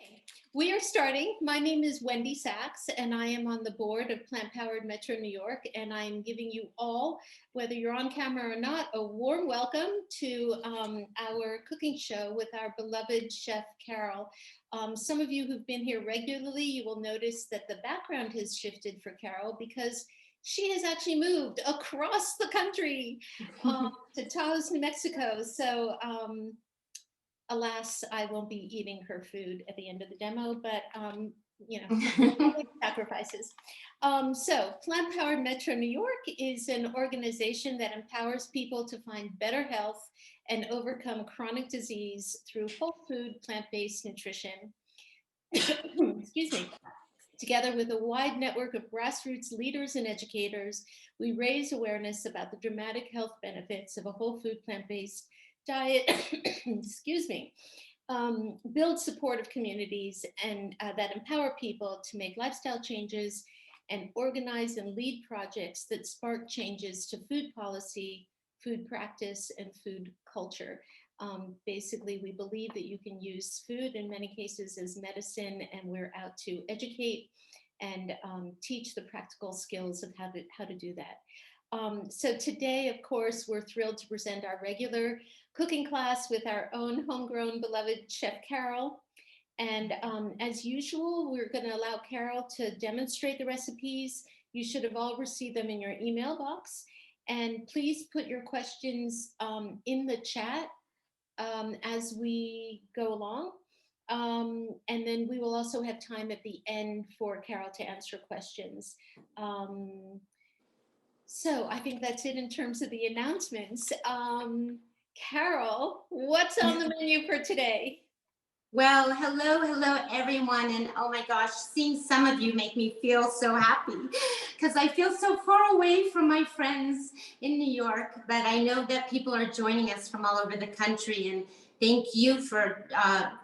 Okay, we are starting. My name is Wendy Sachs, and I am on the board of Plant Powered Metro New York, and I'm giving you all, whether you're on camera or not, a warm welcome to our cooking show with our beloved chef, Carole. Some of you who've been here regularly, you will notice that the background has shifted for Carole because she has actually moved across the country to Taos, New Mexico. So alas, I won't be eating her food at the end of the demo, but sacrifices. So Plant Powered Metro New York is an organization that empowers people to find better health and overcome chronic disease through whole food, plant-based nutrition. Excuse me. Together with a wide network of grassroots leaders and educators, we raise awareness about the dramatic health benefits of a whole food, plant-based diet, excuse me, build supportive communities and that empower people to make lifestyle changes and organize and lead projects that spark changes to food policy, food practice, and food culture. Basically, we believe that you can use food in many cases as medicine, and we're out to educate and teach the practical skills of how to do that. So today, of course, we're thrilled to present our regular cooking class with our own homegrown beloved Chef Carole. And as usual, we're going to allow Carole to demonstrate the recipes. You should have all received them in your email box. And please put your questions in the chat as we go along. And then we will also have time at the end for Carole to answer questions. So I think that's it in terms of the announcements. Carole, what's on the menu for today? Well, hello, everyone. And oh my gosh, seeing some of you make me feel so happy because I feel so far away from my friends in New York, but I know that people are joining us from all over the country, and thank you for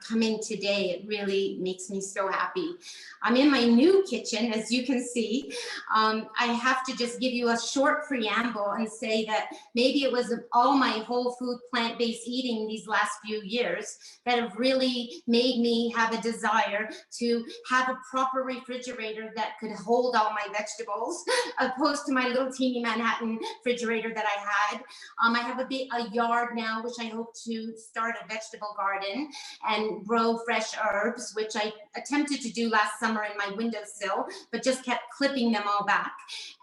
coming today. It really makes me so happy. I'm in my new kitchen, as you can see. I have to just give you a short preamble and say that maybe it was all my whole food, plant-based eating these last few years that have really made me have a desire to have a proper refrigerator that could hold all my vegetables, opposed to my little teeny Manhattan refrigerator that I had. I have a yard now, which I hope to start a vegetable garden and grow fresh herbs, which I attempted to do last summer in my windowsill, but just kept clipping them all back.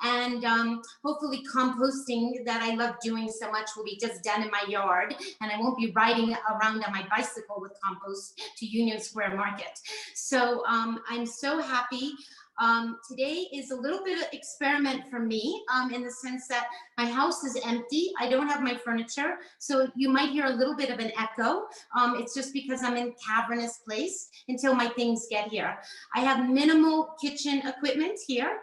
And hopefully composting that I love doing so much will be just done in my yard, and I won't be riding around on my bicycle with compost to Union Square Market. So I'm so happy. Today is a little bit of experiment for me in the sense that my house is empty. I don't have my furniture, so you might hear a little bit of an echo. It's just because I'm in a cavernous place until my things get here. I have minimal kitchen equipment here,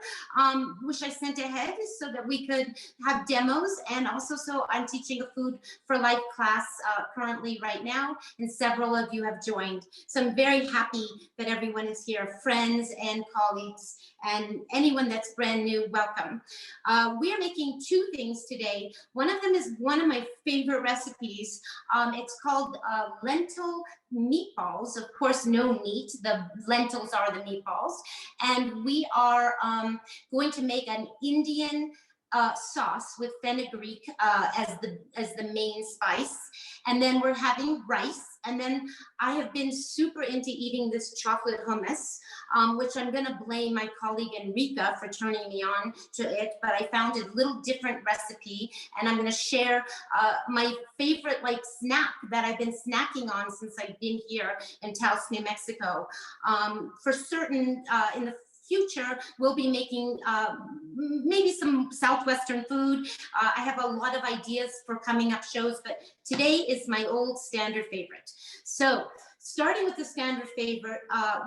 which I sent ahead so that we could have demos, and also so I'm teaching a Food for Life class currently right now, and several of you have joined. So I'm very happy that everyone is here, friends and colleagues, and anyone that's brand new, welcome. We are making two things today. One of them is one of my favorite recipes. It's called lentil meatballs. Of course, no meat. The lentils are the meatballs. And we are going to make an Indian sauce with fenugreek as the main spice, and then we're having rice, and then I have been super into eating this chocolate hummus, which I'm going to blame my colleague Enrica for turning me on to it, but I found a little different recipe, and I'm going to share my favorite snack that I've been snacking on since I've been here in Taos, New Mexico. For certain, in the future, we'll be making maybe some Southwestern food. I have a lot of ideas for coming up shows, but today is my old standard favorite. So starting with the standard favorite, I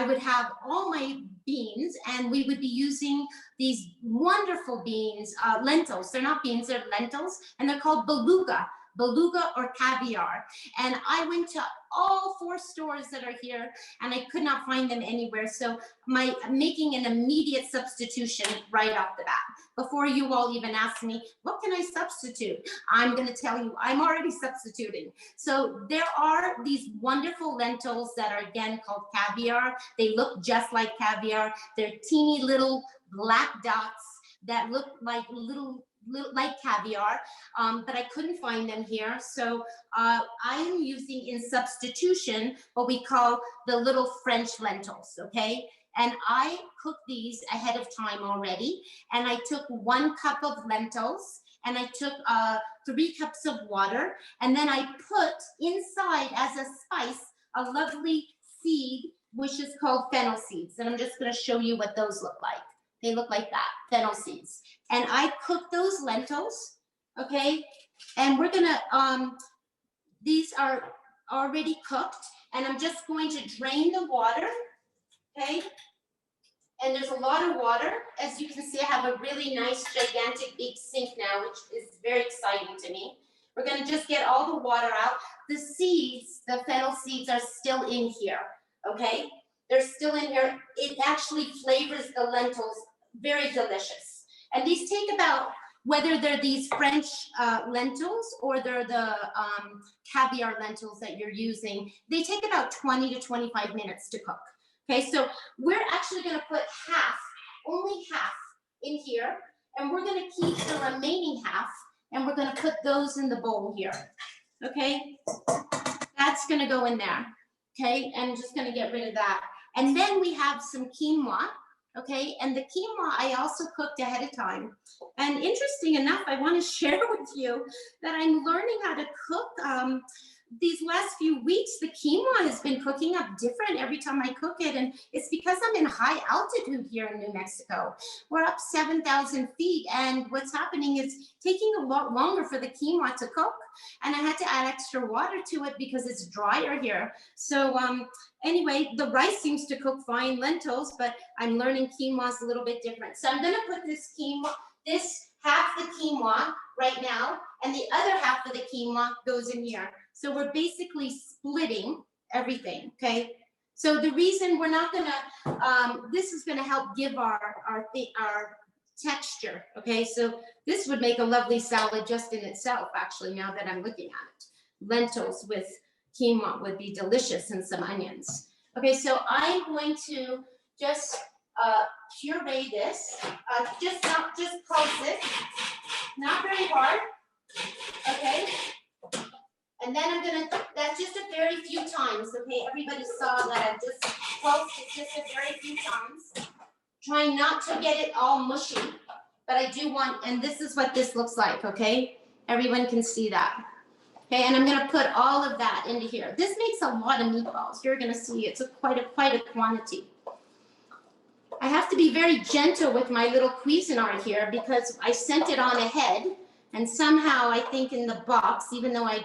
would have all my beans, and we would be using these wonderful beans, lentils. They're not beans, they're lentils, and they're called beluga beluga or caviar. And I went to all 4 stores that are here and I could not find them anywhere. So I'm making an immediate substitution right off the bat. Before you all even ask me, what can I substitute? I'm going to tell you, I'm already substituting. So there are these wonderful lentils that are again called caviar. They look just like caviar. They're teeny little black dots that look like little like caviar, but I couldn't find them here. So I am using in substitution what we call the little French lentils, okay? And I cooked these ahead of time already. And I took 1 cup of lentils and I took 3 cups of water. And then I put inside as a spice, a lovely seed, which is called fennel seeds. And I'm just gonna show you what those look like. They look like that, fennel seeds. And I cooked those lentils, okay? And we're gonna, these are already cooked and I'm just going to drain the water, okay? And there's a lot of water. As you can see, I have a really nice, gigantic, big sink now, which is very exciting to me. We're gonna just get all the water out. The seeds, the fennel seeds are still in here, okay? They're still in here. It actually flavors the lentils very delicious. And these take about, whether they're these French lentils or they're the caviar lentils that you're using, they take about 20 to 25 minutes to cook. Okay, so we're actually gonna put half, only half in here, and we're gonna keep the remaining half, and we're gonna put those in the bowl here, okay? That's gonna go in there, okay? And I'm just gonna get rid of that. And then we have some quinoa, okay? And the quinoa I also cooked ahead of time. And interesting enough, I wanna share with you that I'm learning how to cook. These last few weeks, the quinoa has been cooking up different every time I cook it. And it's because I'm in high altitude here in New Mexico. We're up 7,000 feet. And what's happening is taking a lot longer for the quinoa to cook. And I had to add extra water to it because it's drier here. So anyway, the rice seems to cook fine, lentils, but I'm learning quinoa is a little bit different. So I'm gonna put this quinoa, this half the quinoa right now, and the other half of the quinoa goes in here. So we're basically splitting everything, okay? So the reason we're not gonna, this is gonna help give our texture, okay? So this would make a lovely salad just in itself, actually, now that I'm looking at it. Lentils with quinoa would be delicious and some onions. Okay, so I'm going to just puree this, just pulse it, not very hard, okay? And then I'm gonna, that's just a very few times, okay? Everybody saw that I've just pulsed it just a very few times. Trying not to get it all mushy, but I do want, and this is what this looks like, okay? Everyone can see that. Okay, and I'm gonna put all of that into here. This makes a lot of meatballs. You're gonna see it's quite a quantity. I have to be very gentle with my little Cuisinart here because I sent it on ahead, and somehow I think in the box, even though I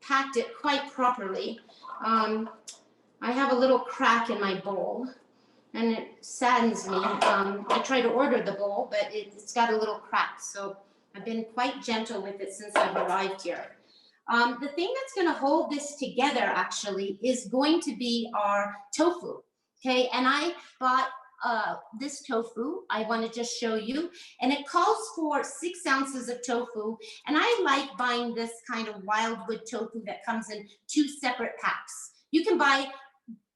packed it quite properly, I have a little crack in my bowl, and it saddens me. I try to order the bowl, but it's got a little crack, so I've been quite gentle with it since I've arrived here. The thing that's going to hold this together actually is going to be our tofu, okay? And I bought this tofu. I want to just show you, and it calls for 6 ounces of tofu, and I like buying this kind of wildwood tofu that comes in 2 separate packs. You can buy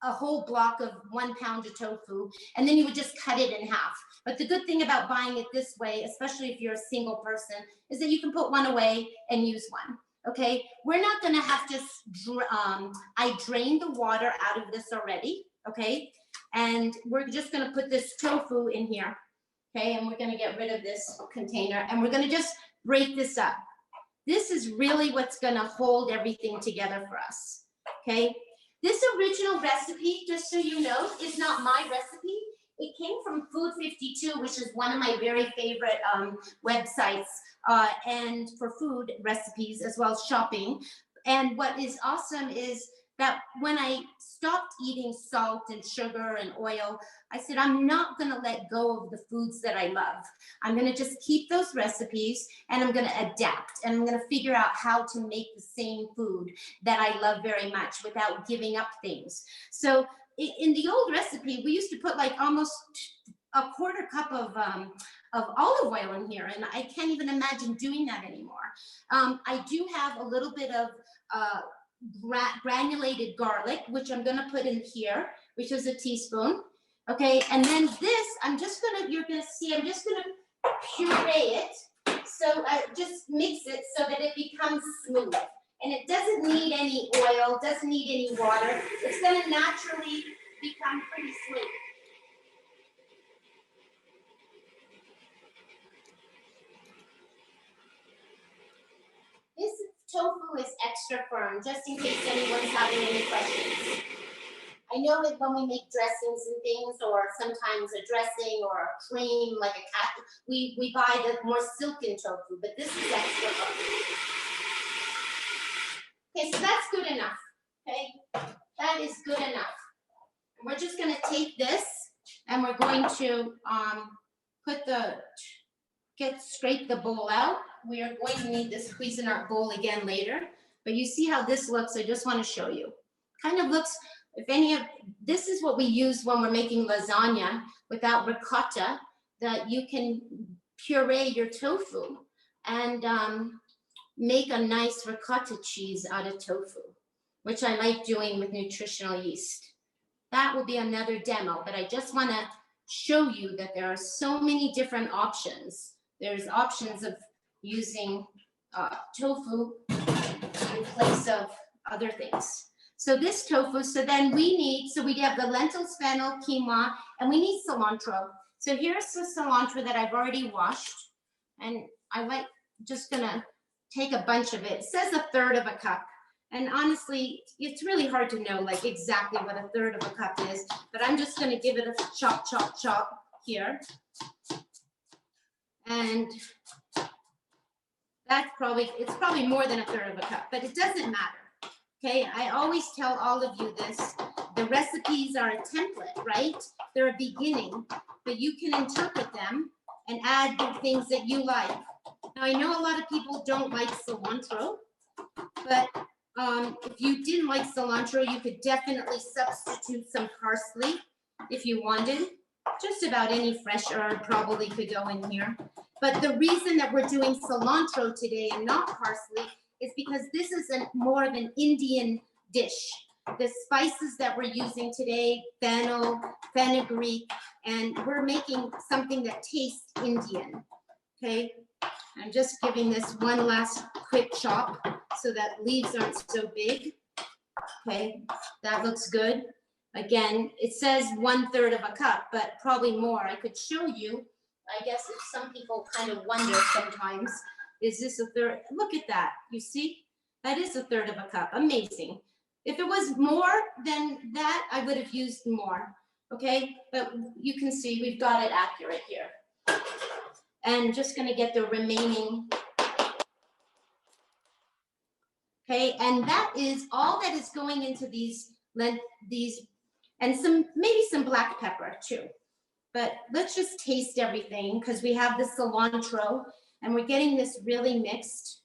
a whole block of 1 pound of tofu, and then you would just cut it in half. But the good thing about buying it this way, especially if you're a single person, is that you can put one away and use one. Okay, we're not going to have to, I drained the water out of this already, okay? And we're just going to put this tofu in here, okay? And we're going to get rid of this container, and we're going to just break this up. This is really what's going to hold everything together for us, okay? This original recipe, just so you know, is not my recipe. It came from Food 52, which is one of my very favorite websites, and for food recipes as well as shopping. And what is awesome is that when I stopped eating salt and sugar and oil, I said, I'm not going to let go of the foods that I love. I'm going to just keep those recipes and I'm going to adapt and I'm going to figure out how to make the same food that I love very much without giving up things. So in the old recipe, we used to put like almost a quarter cup of olive oil in here, and I can't even imagine doing that anymore. I do have a little bit of granulated garlic, which I'm gonna put in here, which is a teaspoon. Okay, and then this, you're gonna see, I'm just gonna puree it. So just mix it so that it becomes smooth. And it doesn't need any oil, doesn't need any water. It's gonna naturally become pretty smooth. This tofu is extra firm, just in case anyone's having any questions. I know that when we make dressings and things, or sometimes a dressing or a cream, like a cat, we buy the more silken tofu, but this is extra firm. Okay, so that's good enough, okay? That is good enough. And we're just gonna take this and we're going to scrape the bowl out. We are going to need this Cuisinart bowl again later, but you see how this looks. I just want to show you. Kind of looks, this is what we use when we're making lasagna without ricotta, that you can puree your tofu and make a nice ricotta cheese out of tofu, which I like doing with nutritional yeast. That will be another demo, but I just want to show you that there are so many different options. There's options of using tofu in place of other things. So this tofu, then we have the lentils, fennel, quinoa, and we need cilantro. So here's the cilantro that I've already washed, and just gonna take a bunch of it. It says 1/3 of a cup. And honestly, it's really hard to know like exactly what 1/3 of a cup is, but I'm just gonna give it a chop, chop, chop here. And it's probably more than 1/3 of a cup, but it doesn't matter. Okay, I always tell all of you this, the recipes are a template, right? They're a beginning, but you can interpret them and add the things that you like. Now, I know a lot of people don't like cilantro, but if you didn't like cilantro, you could definitely substitute some parsley if you wanted. Just about any fresh herb probably could go in here. But the reason that we're doing cilantro today and not parsley is because this is more of an Indian dish. The spices that we're using today, fennel, fenugreek, and we're making something that tastes Indian, okay? I'm just giving this one last quick chop so that leaves aren't so big. Okay, that looks good. Again, it says 1/3 of a cup, but probably more. I could show you. I guess if some people kind of wonder sometimes, is this 1/3? Look at that. You see? That is 1/3 of a cup. Amazing. If it was more than that, I would have used more. Okay, but you can see we've got it accurate here. And just going to get the remaining. Okay, and that is all that is going into these, and maybe some black pepper too. But let's just taste everything because we have the cilantro and we're getting this really mixed,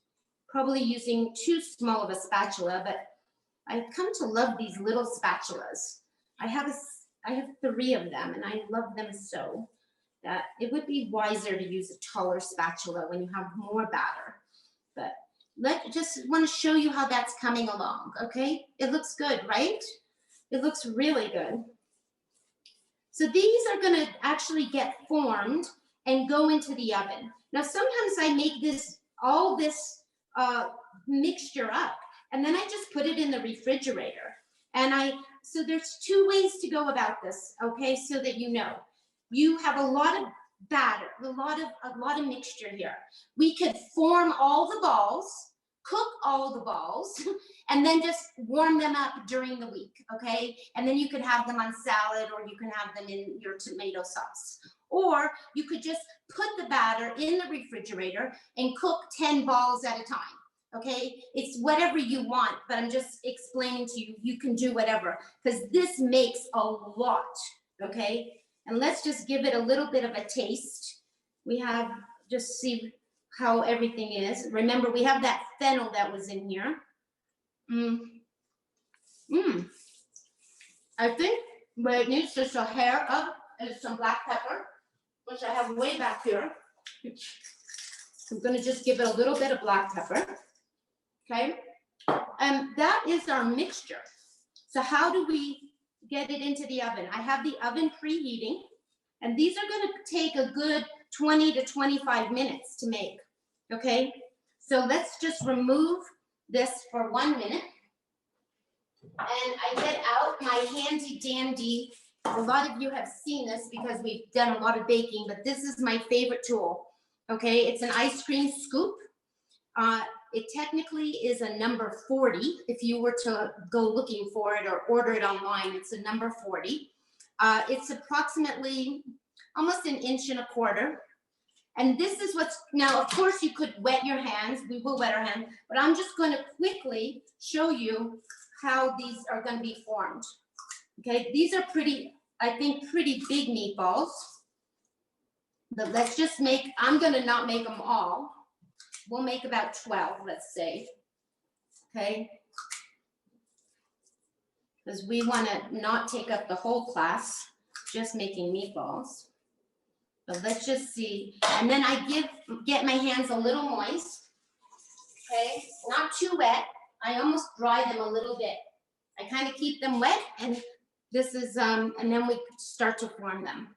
probably using too small of a spatula, but I've come to love these little spatulas. I have 3 of them and I love them so that it would be wiser to use a taller spatula when you have more batter. But just want to show you how that's coming along, okay? It looks good, right? It looks really good. So these are going to actually get formed and go into the oven. Now, sometimes I make all this mixture up, and then I just put it in the refrigerator. And so there's 2 ways to go about this, okay? So that you know. You have a lot of batter, a lot of mixture here. We could form all the balls, cook all the balls, and then just warm them up during the week, okay? And then you could have them on salad, or you can have them in your tomato sauce. Or you could just put the batter in the refrigerator and cook 10 balls at a time. Okay, it's whatever you want, but I'm just explaining to you, you can do whatever, because this makes a lot, okay? And let's just give it a little bit of a taste. We have, just see how everything is. Remember, we have that fennel that was in here. I think what it needs just a hair of is some black pepper, which I have way back here. I'm gonna just give it a little bit of black pepper. Okay, and that is our mixture. So how do we get it into the oven? I have the oven preheating, and these are going to take a good 20 to 25 minutes to make. Okay, so let's just remove this for 1 minute. And I get out my handy dandy, a lot of you have seen this because we've done a lot of baking, but this is my favorite tool. Okay, it's an ice cream scoop. It technically is a number 40. If you were to go looking for it or order it online, it's a number 40. It's approximately almost 1.25 inches. And this is what's, now of course you could wet your hands, we will wet our hands, but I'm just going to quickly show you how these are going to be formed. Okay, these are pretty, I think, pretty big meatballs. But let's just make, I'm going to not make them all. We'll make about 12, let's say. Okay. Because we want to not take up the whole class, just making meatballs. But let's just see. And then I get my hands a little moist. Okay, not too wet. I almost dry them a little bit. I kind of keep them wet, and this is, and then we start to form them.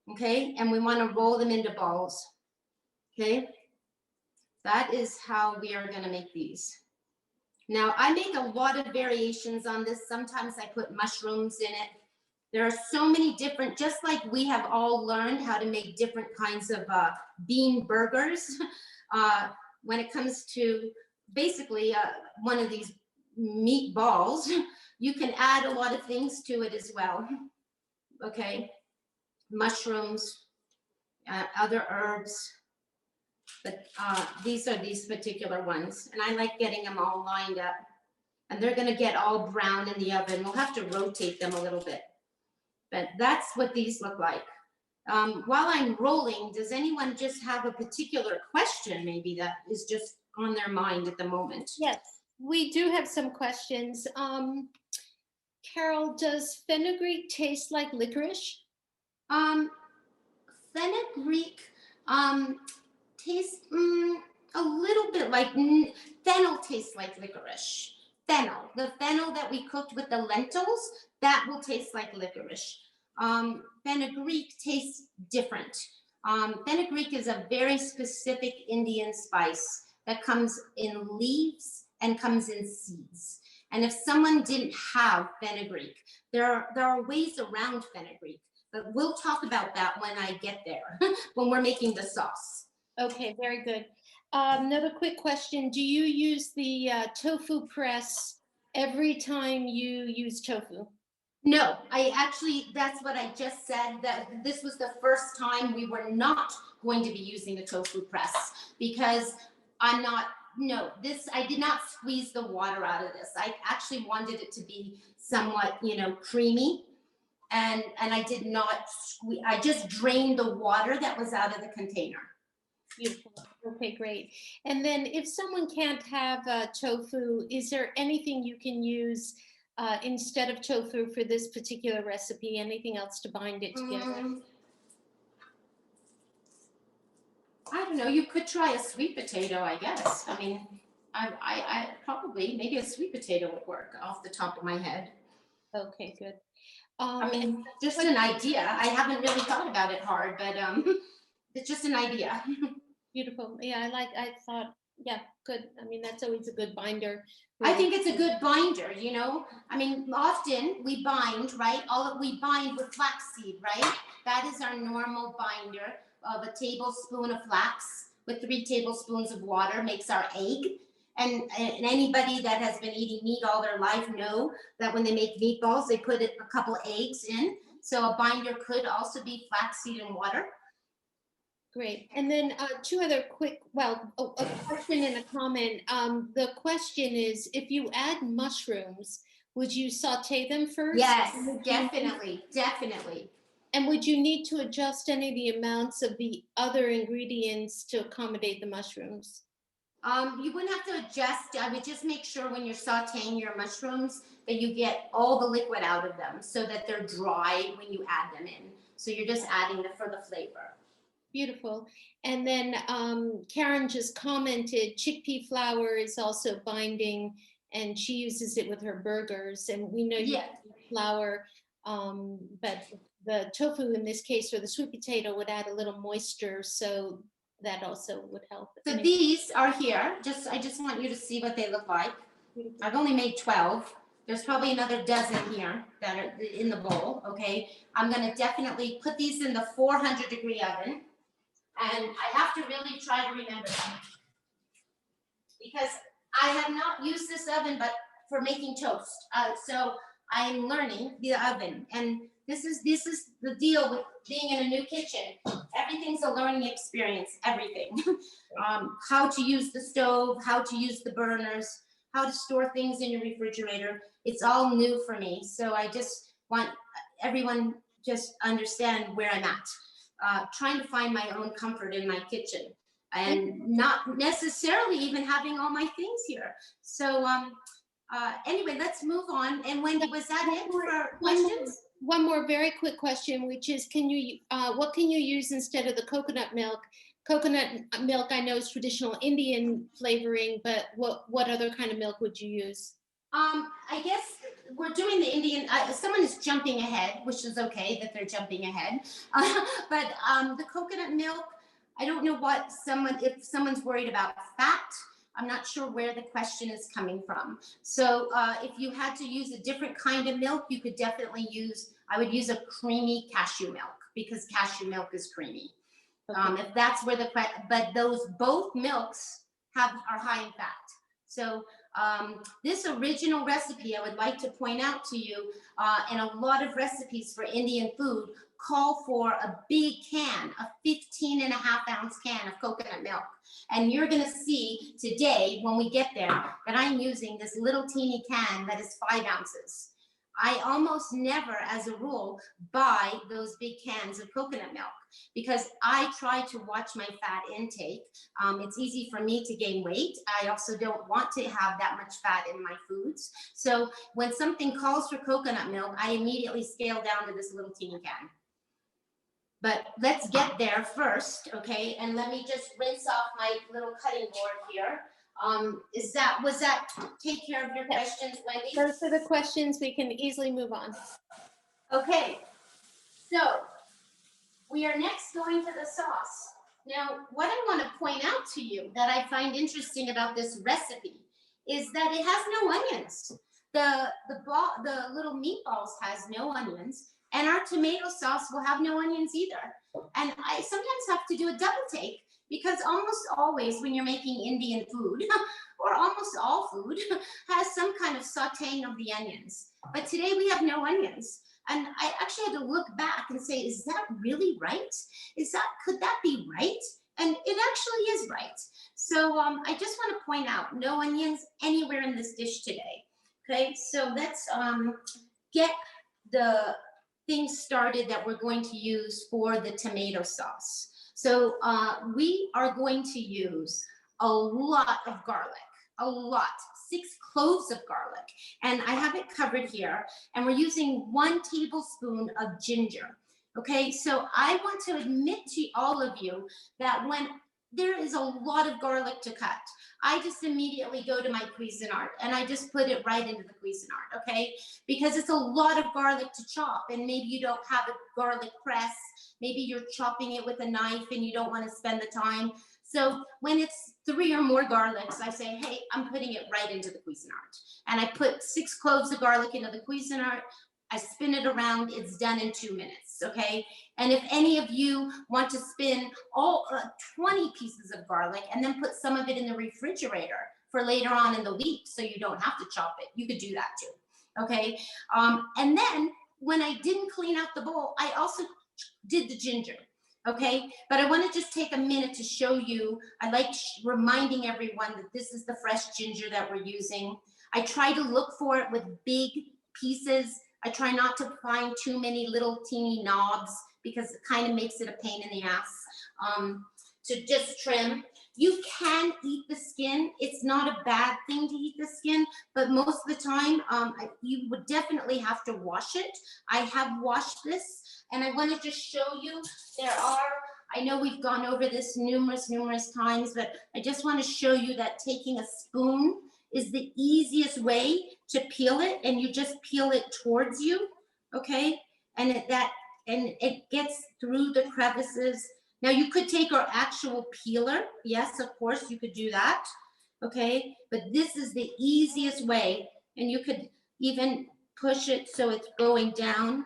Okay, and we want to roll them into balls. Okay. That is how we are going to make these. Now, I make a lot of variations on this. Sometimes I put mushrooms in it. There are so many different, just like we have all learned how to make different kinds of bean burgers. When it comes to basically one of these meatballs, you can add a lot of things to it as well. Okay, mushrooms, other herbs. But these are these particular ones, and I like getting them all lined up, and they're going to get all brown in the oven. We'll have to rotate them a little bit, but that's what these look like. While I'm rolling, does anyone just have a particular question maybe that is just on their mind at the moment? Yes, we do have some questions. Carole, does fenugreek taste like licorice? Fenugreek tastes a little bit like fennel tastes like licorice. Fennel, the fennel that we cooked with the lentils, that will taste like licorice. Fenugreek tastes different. Fenugreek is a very specific Indian spice that comes in leaves and comes in seeds. And if someone didn't have fenugreek, there are ways around fenugreek, but we'll talk about that when I get there, when we're making the sauce. Okay, very good. Another quick question. Do you use the tofu press every time you use tofu? No, I actually, that's what I just said, that this was the first time we were not going to be using the tofu press, because I'm not, no, this, I did not squeeze the water out of this. I actually wanted it to be somewhat, you know, creamy. And I did not squeeze, I just drained the water that was out of the container. Beautiful. Okay, great. And then if someone can't have tofu, is there anything you can use instead of tofu for this particular recipe? Anything else to bind it together? I don't know. You could try a sweet potato, I guess. I mean, I probably, maybe a sweet potato would work off the top of my head. Okay, good. I mean, just an idea. I haven't really thought about it hard, but it's just an idea. Beautiful. Yeah, I thought, yeah, good. I mean, that's always a good binder. I think it's a good binder, you know. I mean, often we bind, right? We bind with flaxseed, right? That is our normal binder of a tablespoon of flax with 3 tablespoons of water makes our egg. And anybody that has been eating meat all their life know that when they make meatballs, they put a couple eggs in. So a binder could also be flaxseed and water. Great. And then two other quick, well, a question and a comment. The question is, if you add mushrooms, would you saute them first? Yes, definitely, definitely. And would you need to adjust any of the amounts of the other ingredients to accommodate the mushrooms? You wouldn't have to adjust. I would just make sure when you're sauteing your mushrooms that you get all the liquid out of them so that they're dry when you add them in. So you're just adding for the flavor. Beautiful. And then Karen just commented chickpea flour is also binding, and she uses it with her burgers. And we know you use flour, but the tofu in this case, or the sweet potato, would add a little moisture, so that also would help. So these are here. I just want you to see what they look like. Beautiful. I've only made 12. There's probably another dozen here that are in the bowl. Okay, I'm gonna definitely put these in the 400-degree oven. And I have to really try to remember that because I have not used this oven but for making toast. So I am learning the oven, and this is the deal with being in a new kitchen. Everything's a learning experience. Everything, how to use the stove, how to use the burners, how to store things in your refrigerator. It's all new for me. So I just want everyone just understand where I'm at. Trying to find my own comfort in my kitchen and not necessarily even having all my things here. So anyway, let's move on. And Wendy, was that it for questions? One more very quick question, which is, what can you use instead of the coconut milk? Coconut milk, I know, is traditional Indian flavoring, but what other kind of milk would you use? I guess we're doing the Indian, someone is jumping ahead, which is okay that they're jumping ahead. But the coconut milk, I don't know if someone's worried about fat, I'm not sure where the question is coming from. So if you had to use a different kind of milk, you could definitely I would use a creamy cashew milk because cashew milk is creamy. Okay. If that's where but both milks are high in fat. So this original recipe, I would like to point out to you, and a lot of recipes for Indian food call for a big can, a 15.5-ounce can of coconut milk. And you're gonna see today, when we get there, that I'm using this little teeny can that is 5 ounces. I almost never, as a rule, buy those big cans of coconut milk because I try to watch my fat intake. It's easy for me to gain weight. I also don't want to have that much fat in my foods. So when something calls for coconut milk, I immediately scale down to this little teeny can. But let's get there first, okay? And let me just rinse off my little cutting board here. Was that take care of your questions, Wendy? Those are the questions. We can easily move on. Okay, so we are next going to the sauce. Now, what I want to point out to you that I find interesting about this recipe is that it has no onions. The little meatballs has no onions, and our tomato sauce will have no onions either. And I sometimes have to do a double take because almost always when you're making Indian food, or almost all food, has some kind of sauteing of the onions. But today we have no onions. And I actually had to look back and say, is that really right? Could that be right? And it actually is right. So I just want to point out, no onions anywhere in this dish today. Okay, so let's get the things started that we're going to use for the tomato sauce. So we are going to use a lot of garlic, a lot, 6 cloves of garlic. And I have it covered here. And we're using 1 tablespoon of ginger. Okay, so I want to admit to all of you that when there is a lot of garlic to cut, I just immediately go to my Cuisinart and I just put it right into the Cuisinart, okay? Because it's a lot of garlic to chop and maybe you don't have a garlic press. Maybe you're chopping it with a knife and you don't want to spend the time. So when it's 3 or more garlics, I say, hey, I'm putting it right into the Cuisinart. And I put 6 cloves of garlic into the Cuisinart. I spin it around, it's done in 2 minutes, okay? And if any of you want to spin all 20 pieces of garlic and then put some of it in the refrigerator for later on in the week so you don't have to chop it, you could do that too, okay? And then when I didn't clean out the bowl, I also did the ginger. Okay, but I want to just take a minute to show you. I like reminding everyone that this is the fresh ginger that we're using. I try to look for it with big pieces. I try not to find too many little teeny knobs because it kind of makes it a pain in the ass to just trim. You can eat the skin. It's not a bad thing to eat the skin, but most of the time you would definitely have to wash it. I have washed this, and I want to just show you. I know we've gone over this numerous times, but I just want to show you that taking a spoon is the easiest way to peel it, and you just peel it towards you, okay? And it gets through the crevices. Now you could take our actual peeler. Yes, of course you could do that, okay? But this is the easiest way, and you could even push it so it's going down,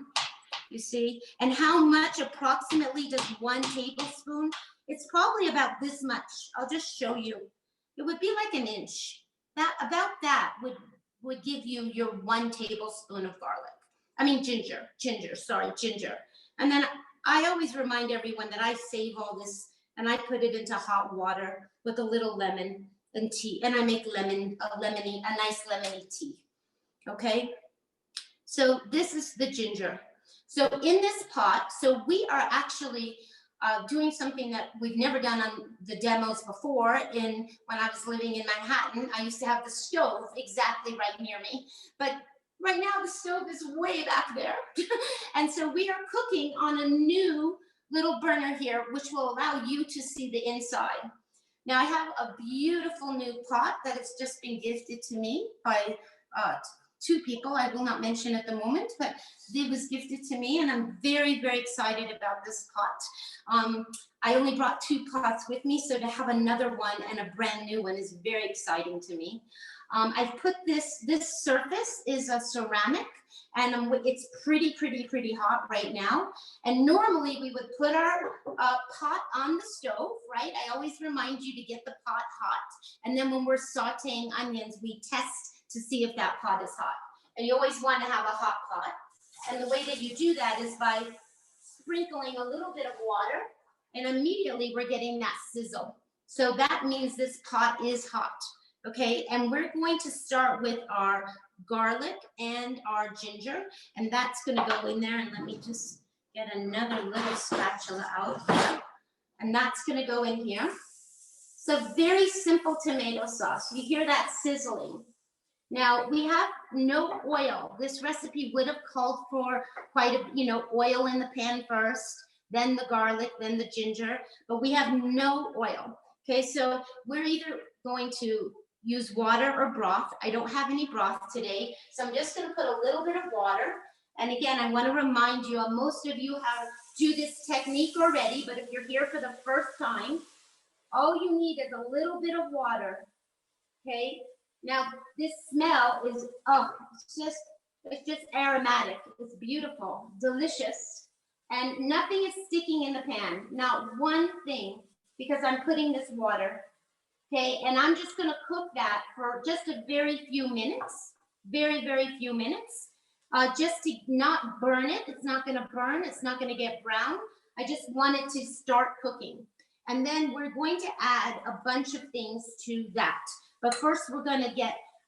you see? And how much approximately does 1 tablespoon? It's probably about this much. I'll just show you. It would be like an inch. About that would give you your 1 tablespoon of garlic. I mean ginger. And then I always remind everyone that I save all this and I put it into hot water with a little lemon and tea, and I make a nice lemony tea. Okay, so this is the ginger. So in this pot, so we are actually doing something that we've never done on the demos before. When I was living in Manhattan, I used to have the stove exactly right near me, but right now the stove is way back there. And so we are cooking on a new little burner here, which will allow you to see the inside. Now I have a beautiful new pot that has just been gifted to me by 2 people. I will not mention at the moment, but it was gifted to me, and I'm very excited about this pot. I only brought 2 pots with me, so to have another one and a brand new one is very exciting to me. I've put this surface is a ceramic, and it's pretty hot right now. And normally we would put our pot on the stove, right? I always remind you to get the pot hot. And then when we're sauteing onions, we test to see if that pot is hot. And you always want to have a hot pot. And the way that you do that is by sprinkling a little bit of water, and immediately we're getting that sizzle. So that means this pot is hot, okay? And we're going to start with our garlic and our ginger, and that's gonna go in there. And let me just get another little spatula out here. And that's gonna go in here. So very simple tomato sauce. You hear that sizzling. Now we have no oil. This recipe would have called for quite a, oil in the pan first, then the garlic, then the ginger, but we have no oil. Okay, so we're either going to use water or broth. I don't have any broth today, so I'm just gonna put a little bit of water. And again, I wanna remind you, most of you do this technique already, but if you're here for the first time, all you need is a little bit of water, okay? Now, this smell is, it's just aromatic. It's beautiful, delicious, and nothing is sticking in the pan. Not one thing, because I'm putting this water, okay? And I'm just gonna cook that for just a very few minutes, very few minutes, just to not burn it. It's not gonna burn, it's not gonna get brown. I just want it to start cooking. And then we're going to add a bunch of things to that. But first we're gonna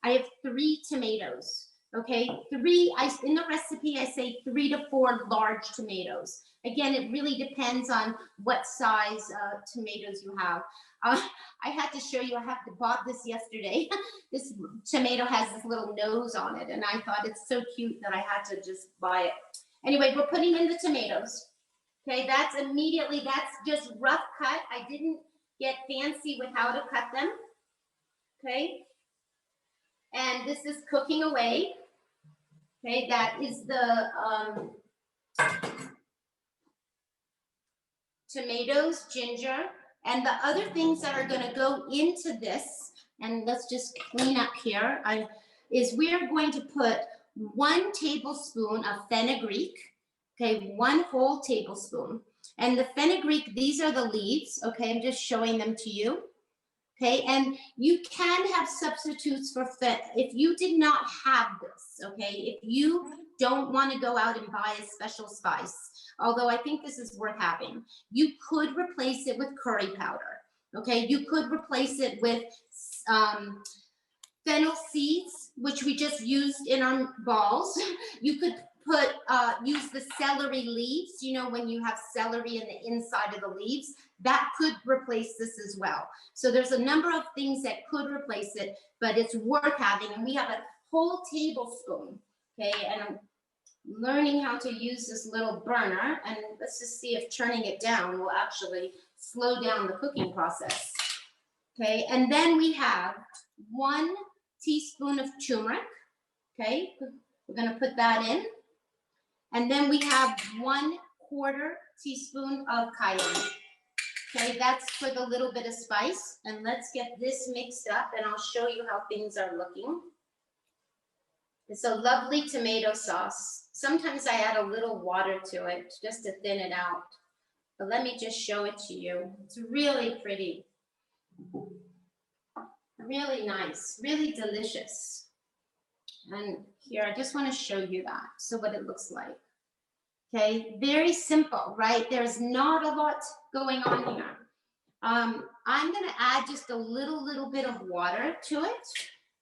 I have 3 tomatoes, okay? In the recipe, I say 3 to 4 large tomatoes. Again, it really depends on what size tomatoes you have. I had to show you, I bought this yesterday. This tomato has this little nose on it, and I thought it's so cute that I had to just buy it. Anyway, we're putting in the tomatoes. Okay, that's just rough cut. I didn't get fancy with how to cut them. Okay, and this is cooking away. Okay, that is the tomatoes, ginger, and the other things that are going to go into this, and let's just clean up here, is we are going to put 1 tablespoon of fenugreek, okay, 1 whole tablespoon. And the fenugreek, these are the leaves, okay, I'm just showing them to you. Okay, and you can have substitutes for if you did not have this, okay, if you don't want to go out and buy a special spice, although I think this is worth having, you could replace it with curry powder, okay, you could replace it with Fennel Seeds, which we just used in our balls. You could put use the celery leaves, you know, when you have celery in the inside of the leaves, that could replace this as well. So there's a number of things that could replace it, but it's worth having. And we have a whole tablespoon, okay, and I'm learning how to use this little burner, and let's just see if turning it down will actually slow down the cooking process. Okay, and then we have 1 teaspoon of turmeric, okay, we're gonna put that in. And then we have 1/4 teaspoon of cayenne. Okay, that's for the little bit of spice. And let's get this mixed up and I'll show you how things are looking. It's a lovely tomato sauce. Sometimes I add a little water to it just to thin it out. But let me just show it to you. It's really pretty. Really nice, really delicious. And here, I just want to show you that. So what it looks like. Okay, very simple, right? There's not a lot going on here. I'm going to add just a little bit of water to it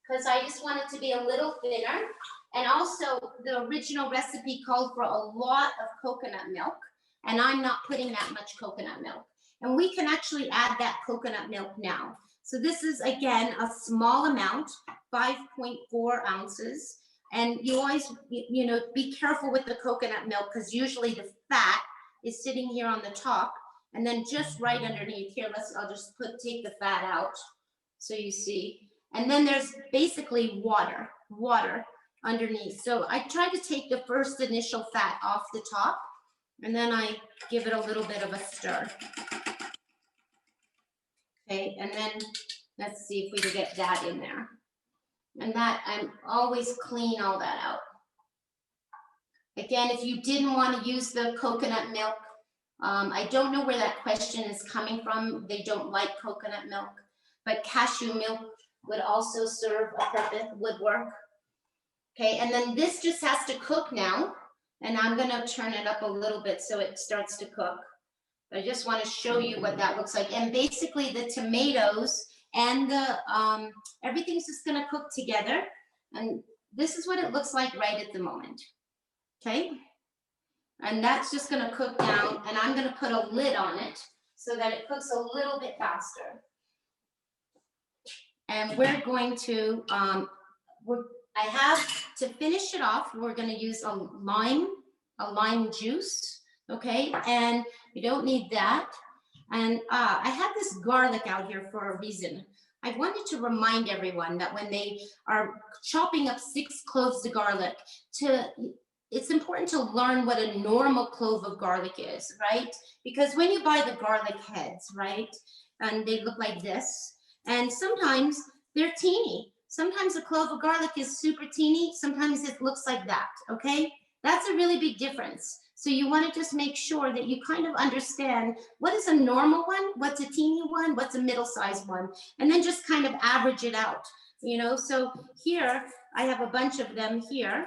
because I just want it to be a little thinner. And also, the original recipe called for a lot of coconut milk, and I'm not putting that much coconut milk. And we can actually add that coconut milk now. So this is, again, a small amount, 5.4 ounces. And you always, you know, be careful with the coconut milk because usually the fat is sitting here on the top. And then just right underneath here, I'll just take the fat out so you see. And then there's basically water underneath. So I try to take the first initial fat off the top, and then I give it a little bit of a stir. Okay, and then let's see if we can get that in there. And that, I'm always clean all that out. Again, if you didn't want to use the coconut milk, I don't know where that question is coming from. They don't like coconut milk, but cashew milk would also serve a purpose, would work. Okay, and then this just has to cook now. And I'm gonna turn it up a little bit so it starts to cook. I just want to show you what that looks like. And basically the tomatoes and the everything's just going to cook together. And this is what it looks like right at the moment. Okay. And that's just going to cook down, and I'm going to put a lid on it so that it cooks a little bit faster. And we're going to, I have to finish it off, we're going to use a lime juice. Okay, and you don't need that. And I have this garlic out here for a reason. I wanted to remind everyone that when they are chopping up 6 cloves of garlic, it's important to learn what a normal clove of garlic is, right? Because when you buy the garlic heads, right, and they look like this, and sometimes they're teeny. Sometimes a clove of garlic is super teeny. Sometimes it looks like that, okay? That's a really big difference. So you want to just make sure that you kind of understand what is a normal one, what's a teeny one, what's a middle-sized one, and then just kind of average it out, you know? So here, I have a bunch of them here.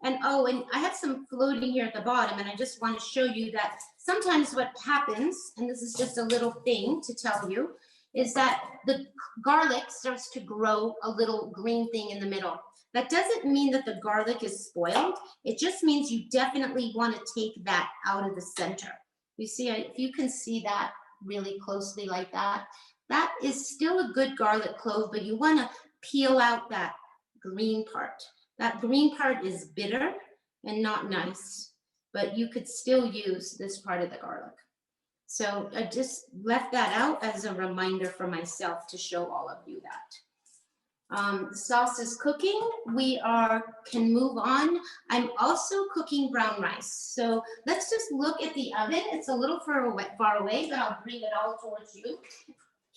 And oh, and I have some floating here at the bottom, and I just want to show you that sometimes what happens, and this is just a little thing to tell you, is that the garlic starts to grow a little green thing in the middle. That doesn't mean that the garlic is spoiled. It just means you definitely want to take that out of the center. You see, if you can see that really closely like that, that is still a good garlic clove, but you want to peel out that green part. That green part is bitter and not nice, but you could still use this part of the garlic. So I just left that out as a reminder for myself to show all of you that. The sauce is cooking. We can move on. I'm also cooking brown rice. So let's just look at the oven. It's a little far away, but I'll bring it all towards you.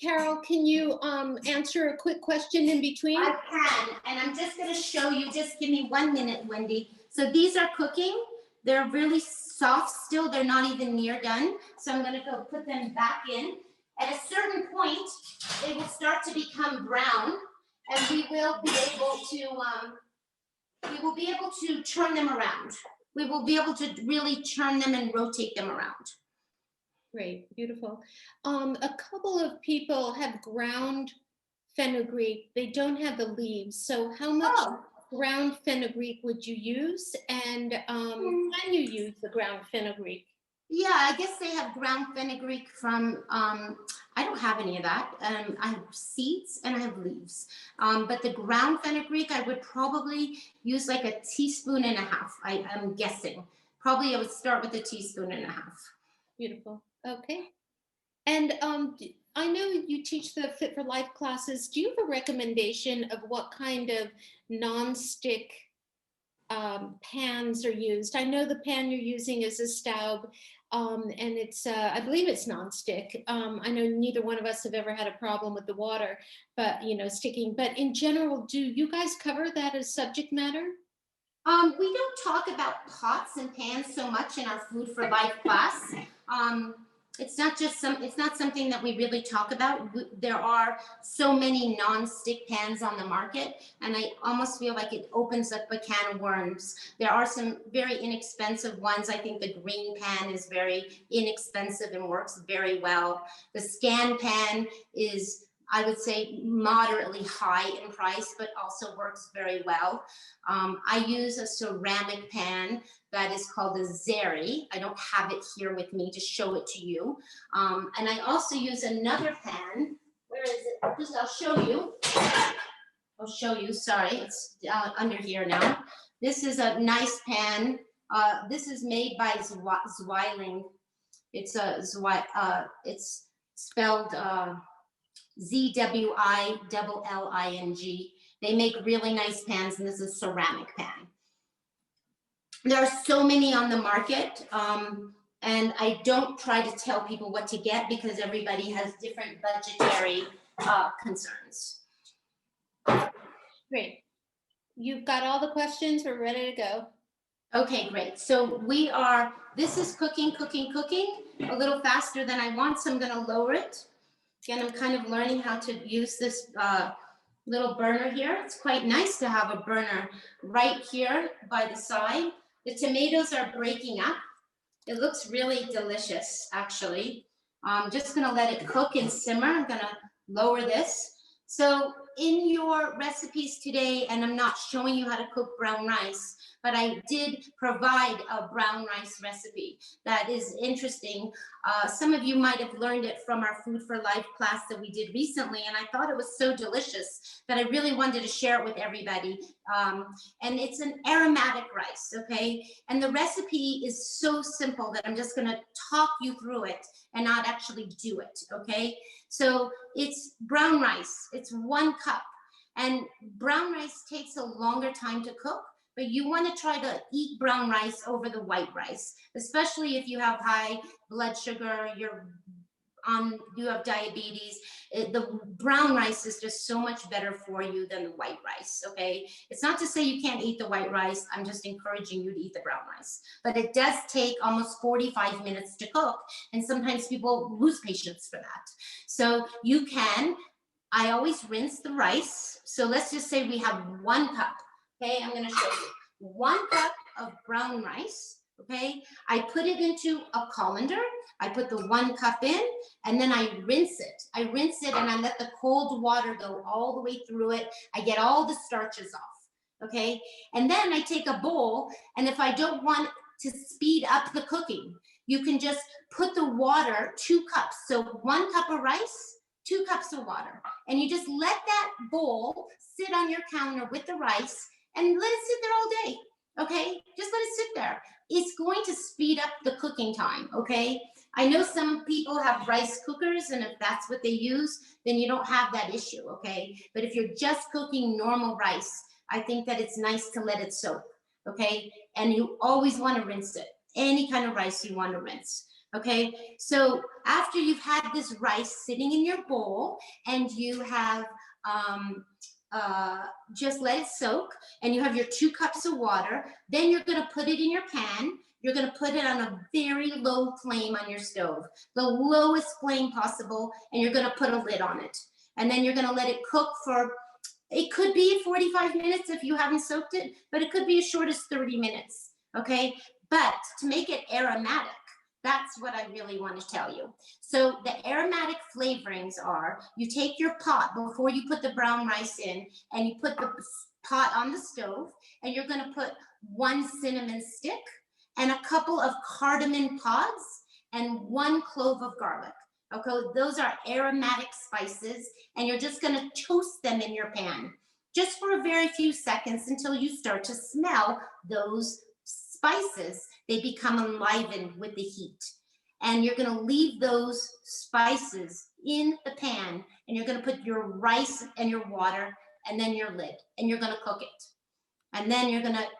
Carol, can you answer a quick question in between? I can, and I'm just going to show you. Just give me 1 minute, Wendy. So these are cooking. They're really soft still. They're not even near done. So I'm going to go put them back in. At a certain point, they will start to become brown, and we will be able to turn them around. We will be able to really turn them and rotate them around. Great, beautiful. A couple of people have ground fenugreek. They don't have the leaves. So how much ground fenugreek would you use? And can you use the ground fenugreek? Yeah, I guess they have ground fenugreek from, I don't have any of that. I have seeds and I have leaves. But the ground fenugreek, I would probably use like a teaspoon and a half. I'm guessing. Probably I would start with a teaspoon and a half. Beautiful. Okay. And I know you teach the Fit for Life classes. Do you have a recommendation of what kind of non-stick pans are used? I know the pan you're using is a Staub, and it's, I believe it's non-stick. I know neither one of us have ever had a problem with the water, but sticking. But in general, do you guys cover that as subject matter? We don't talk about pots and pans so much in our Food for Life class. It's not something that we really talk about. There are so many non-stick pans on the market, and I almost feel like it opens up a can of worms. There are some very inexpensive ones. I think the green pan is very inexpensive and works very well. The Scan pan is, I would say, moderately high in price, but also works very well. I use a ceramic pan that is called a Zeri. I don't have it here with me to show it to you. And I also use another pan. Where is it? Just, I'll show you. Sorry, it's under here now. This is a nice pan. This is made by Zweiling. It's it's spelled Zwilling. They make really nice pans, and this is a ceramic pan. There are so many on the market, and I don't try to tell people what to get because everybody has different budgetary concerns. Great. You've got all the questions. We're ready to go. Okay, great. So this is cooking a little faster than I want, so I'm going to lower it. Again, I'm kind of learning how to use this little burner here. It's quite nice to have a burner right here by the side. The tomatoes are breaking up. It looks really delicious, actually. I'm just gonna let it cook and simmer. I'm gonna lower this. So in your recipes today, and I'm not showing you how to cook brown rice, but I did provide a brown rice recipe that is interesting. Some of you might have learned it from our Food for Life class that we did recently, and I thought it was so delicious that I really wanted to share it with everybody. And it's an aromatic rice, okay? And the recipe is so simple that I'm just gonna talk you through it and not actually do it, okay? So it's brown rice, it's 1 cup. And brown rice takes a longer time to cook, but you want to try to eat brown rice over the white rice, especially if you have high blood sugar, you have diabetes. The brown rice is just so much better for you than the white rice, okay? It's not to say you can't eat the white rice. I'm just encouraging you to eat the brown rice. But it does take almost 45 minutes to cook, and sometimes people lose patience for that. So you can, I always rinse the rice. So let's just say we have 1 cup. Okay, I'm going to show you 1 cup of brown rice. Okay, I put it into a colander. I put the 1 cup in, and then I rinse it. I rinse it, and I let the cold water go all the way through it. I get all the starches off. Okay, and then I take a bowl, and if I don't want to speed up the cooking, you can just put the water 2 cups. So 1 cup of rice, 2 cups of water, and you just let that bowl sit on your counter with the rice and let it sit there all day, okay? Just let it sit there. It's going to speed up the cooking time, okay? I know some people have rice cookers, and if that's what they use, then you don't have that issue, okay? But if you're just cooking normal rice, I think that it's nice to let it soak, okay? And you always want to rinse it. Any kind of rice you want to rinse. Okay, so after you've had this rice sitting in your bowl and you have just let it soak and you have your 2 cups of water, then you're going to put it in your pan. you're going to put it on a very low flame on your stove, the lowest flame possible, and you're going to put a lid on it. And then you're going to let it cook for, it could be 45 minutes if you haven't soaked it, but it could be as short as 30 minutes, okay? But to make it aromatic, that's what I really want to tell you. So the aromatic flavorings are, you take your pot before you put the brown rice in, and you put the pot on the stove, and you're going to put 1 cinnamon stick and a couple of cardamom pods and 1 clove of garlic. Okay, those are aromatic spices, and you're just going to toast them in your pan just for a very few seconds until you start to smell those spices. They become enlivened with the heat, and you're going to leave those spices in the pan, and you're going to put your rice and your water and then your lid, and you're going to cook it. And then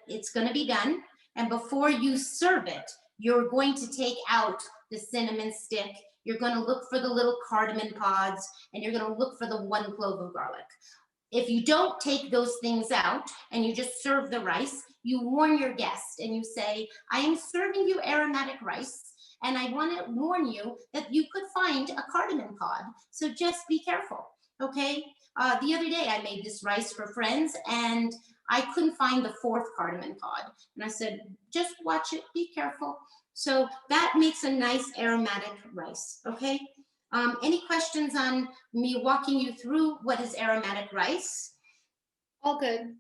it's going to be done. And before you serve it, you're going to take out the cinnamon stick. You're going to look for the little cardamom pods, and you're going to look for the 1 clove of garlic. If you don't take those things out and you just serve the rice, you warn your guest and you say, I am serving you aromatic rice, and I want to warn you that you could find a cardamom pod. So just be careful, okay? The other day I made this rice for friends, and I couldn't find the 4th cardamom pod. And I said, just watch it, be careful. So that makes a nice aromatic rice, okay? Any questions on me walking you through what is aromatic rice? All good.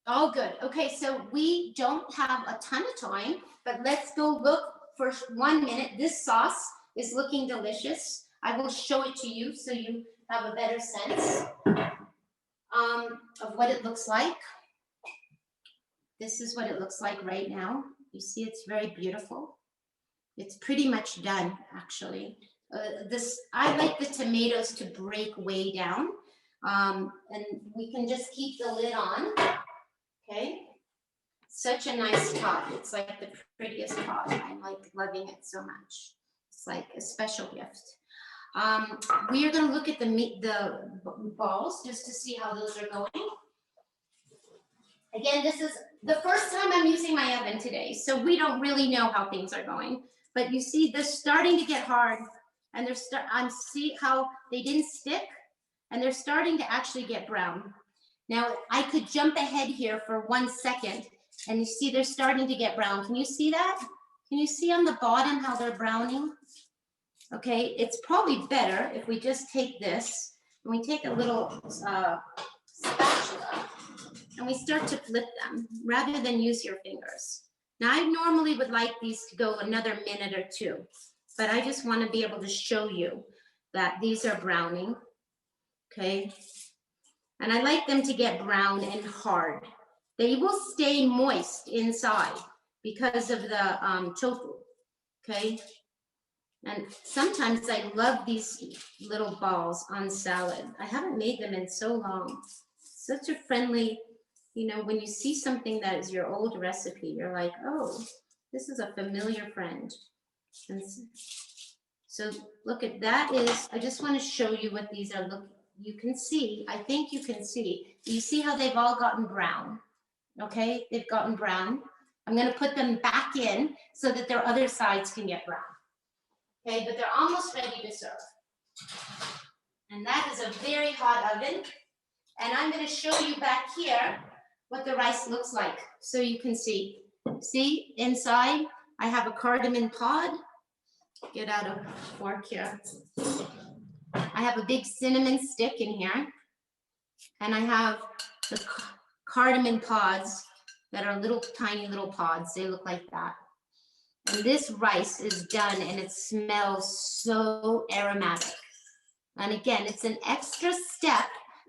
All good. Okay, so we don't have a ton of time, but let's go look for 1 minute. This sauce is looking delicious. I will show it to you so you have a better sense of what it looks like. This is what it looks like right now. You see, it's very beautiful. It's pretty much done, actually. I like the tomatoes to break way down, and we can just keep the lid on. Okay, such a nice pot. It's like the prettiest pot. I'm like loving it so much. It's like a special gift. We are going to look at the balls just to see how those are going. Again, this is the first time I'm using my oven today, so we don't really know how things are going. But you see, they're starting to get hard, and see how they didn't stick, and they're starting to actually get brown. Now, I could jump ahead here for 1 second, and you see they're starting to get brown. Can you see that? Can you see on the bottom how they're browning? Okay, it's probably better if we just take this, and we take a little spatula, and we start to flip them rather than use your fingers. Now, I normally would like these to go another minute or 2, but I just want to be able to show you that these are browning, okay? And I like them to get brown and hard. They will stay moist inside because of the tofu, okay? And sometimes I love these little balls on salad. I haven't made them in so long. Such a friendly, you know, when you see something that is your old recipe, you're like, oh, this is a familiar friend. And so look at that I just want to show you what these are. Look, you can see, I think you can see. You see how they've all gotten brown, okay? They've gotten brown. I'm going to put them back in so that their other sides can get brown. Okay, but they're almost ready to serve. And that is a very hot oven. And I'm going to show you back here what the rice looks like so you can see. See, inside I have a cardamom pod. Get out a fork here. I have a big cinnamon stick in here. And I have the cardamom pods that are little tiny little pods. They look like that. And this rice is done, and it smells so aromatic. And again, it's an extra step,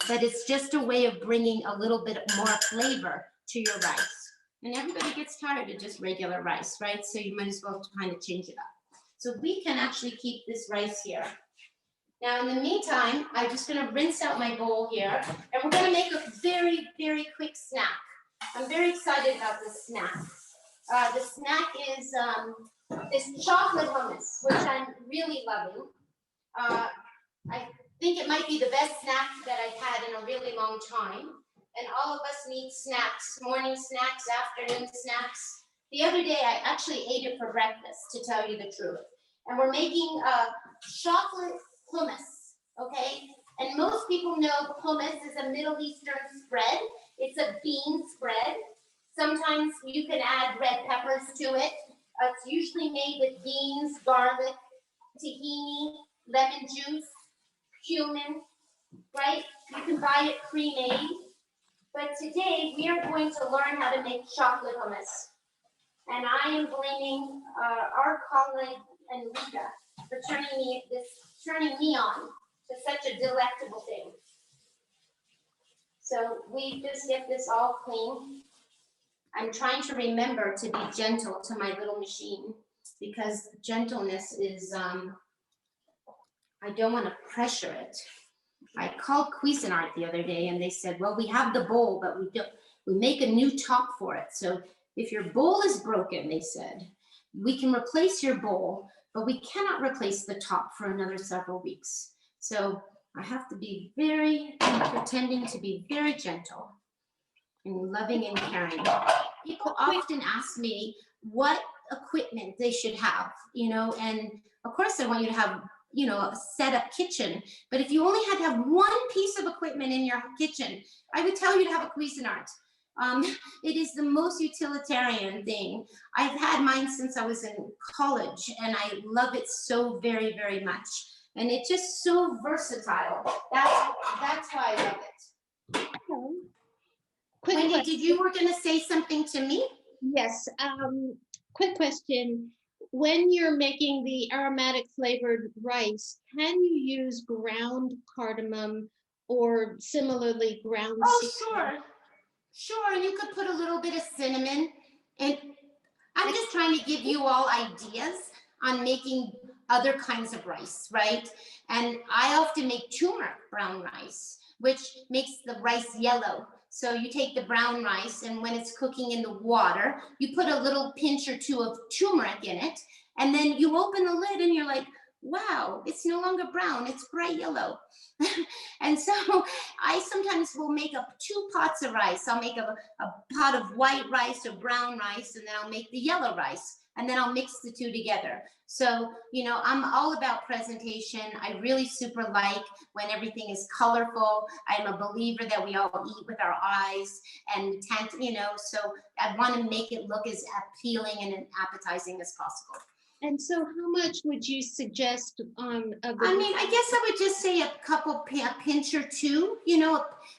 but it's just a way of bringing a little bit more flavor to your rice. And everybody gets tired of just regular rice, right? So you might as well kind of change it up. So we can actually keep this rice here. Now, in the meantime, I'm just going to rinse out my bowl here, and we're going to make a very, very quick snack. I'm very excited about this snack. The snack is this chocolate hummus, which I'm really loving. I think it might be the best snack that I've had in a really long time. And all of us need snacks, morning snacks, afternoon snacks. The other day, I actually ate it for breakfast, to tell you the truth. And we're making chocolate hummus, okay? And most people know hummus is a Middle Eastern spread. It's a bean spread. Sometimes you can add red peppers to it. It's usually made with beans, garlic, tahini, lemon juice, cumin, right? You can buy it pre-made. But today, we are going to learn how to make chocolate hummus. And I am blaming our colleague, Enrica, for turning me on to such a delectable thing. So we just get this all clean. I'm trying to remember to be gentle to my little machine, because gentleness is, I don't want to pressure it. I called Cuisinart the other day and they said, well, we have the bowl, but we make a new top for it. So if your bowl is broken, they said, we can replace your bowl, but we cannot replace the top for another several weeks. So I have to be pretending to be very gentle and loving and caring. People often ask me what equipment they should have, and of course I want you to have, a set up kitchen, but if you only had to have one piece of equipment in your kitchen, I would tell you to have a Cuisinart. It is the most utilitarian thing. I've had mine since I was in college, and I love it so very, very much. And it's just so versatile. That's why I love it. Wendy, did you were going to say something to me? Yes. Quick question. When you're making the aromatic flavored rice, can you use ground cardamom or similarly ground? Oh, sure. You could put a little bit of cinnamon. And I'm just trying to give you all ideas on making other kinds of rice, right? And I often make turmeric brown rice, which makes the rice yellow. So you take the brown rice, and when it's cooking in the water, you put a little pinch or two of turmeric in it, and then you open the lid and you're like, wow, it's no longer brown, it's bright yellow. And so I sometimes will make up 2 pots of rice. I'll make a pot of white rice or brown rice, and then I'll make the yellow rice, and then I'll mix the 2 together. So, I'm all about presentation. I really super like when everything is colorful. I'm a believer that we all eat with our eyes, and so I want to make it look as appealing and appetizing as possible. And so how much would you suggest of the... I guess I would just say a pinch or 2,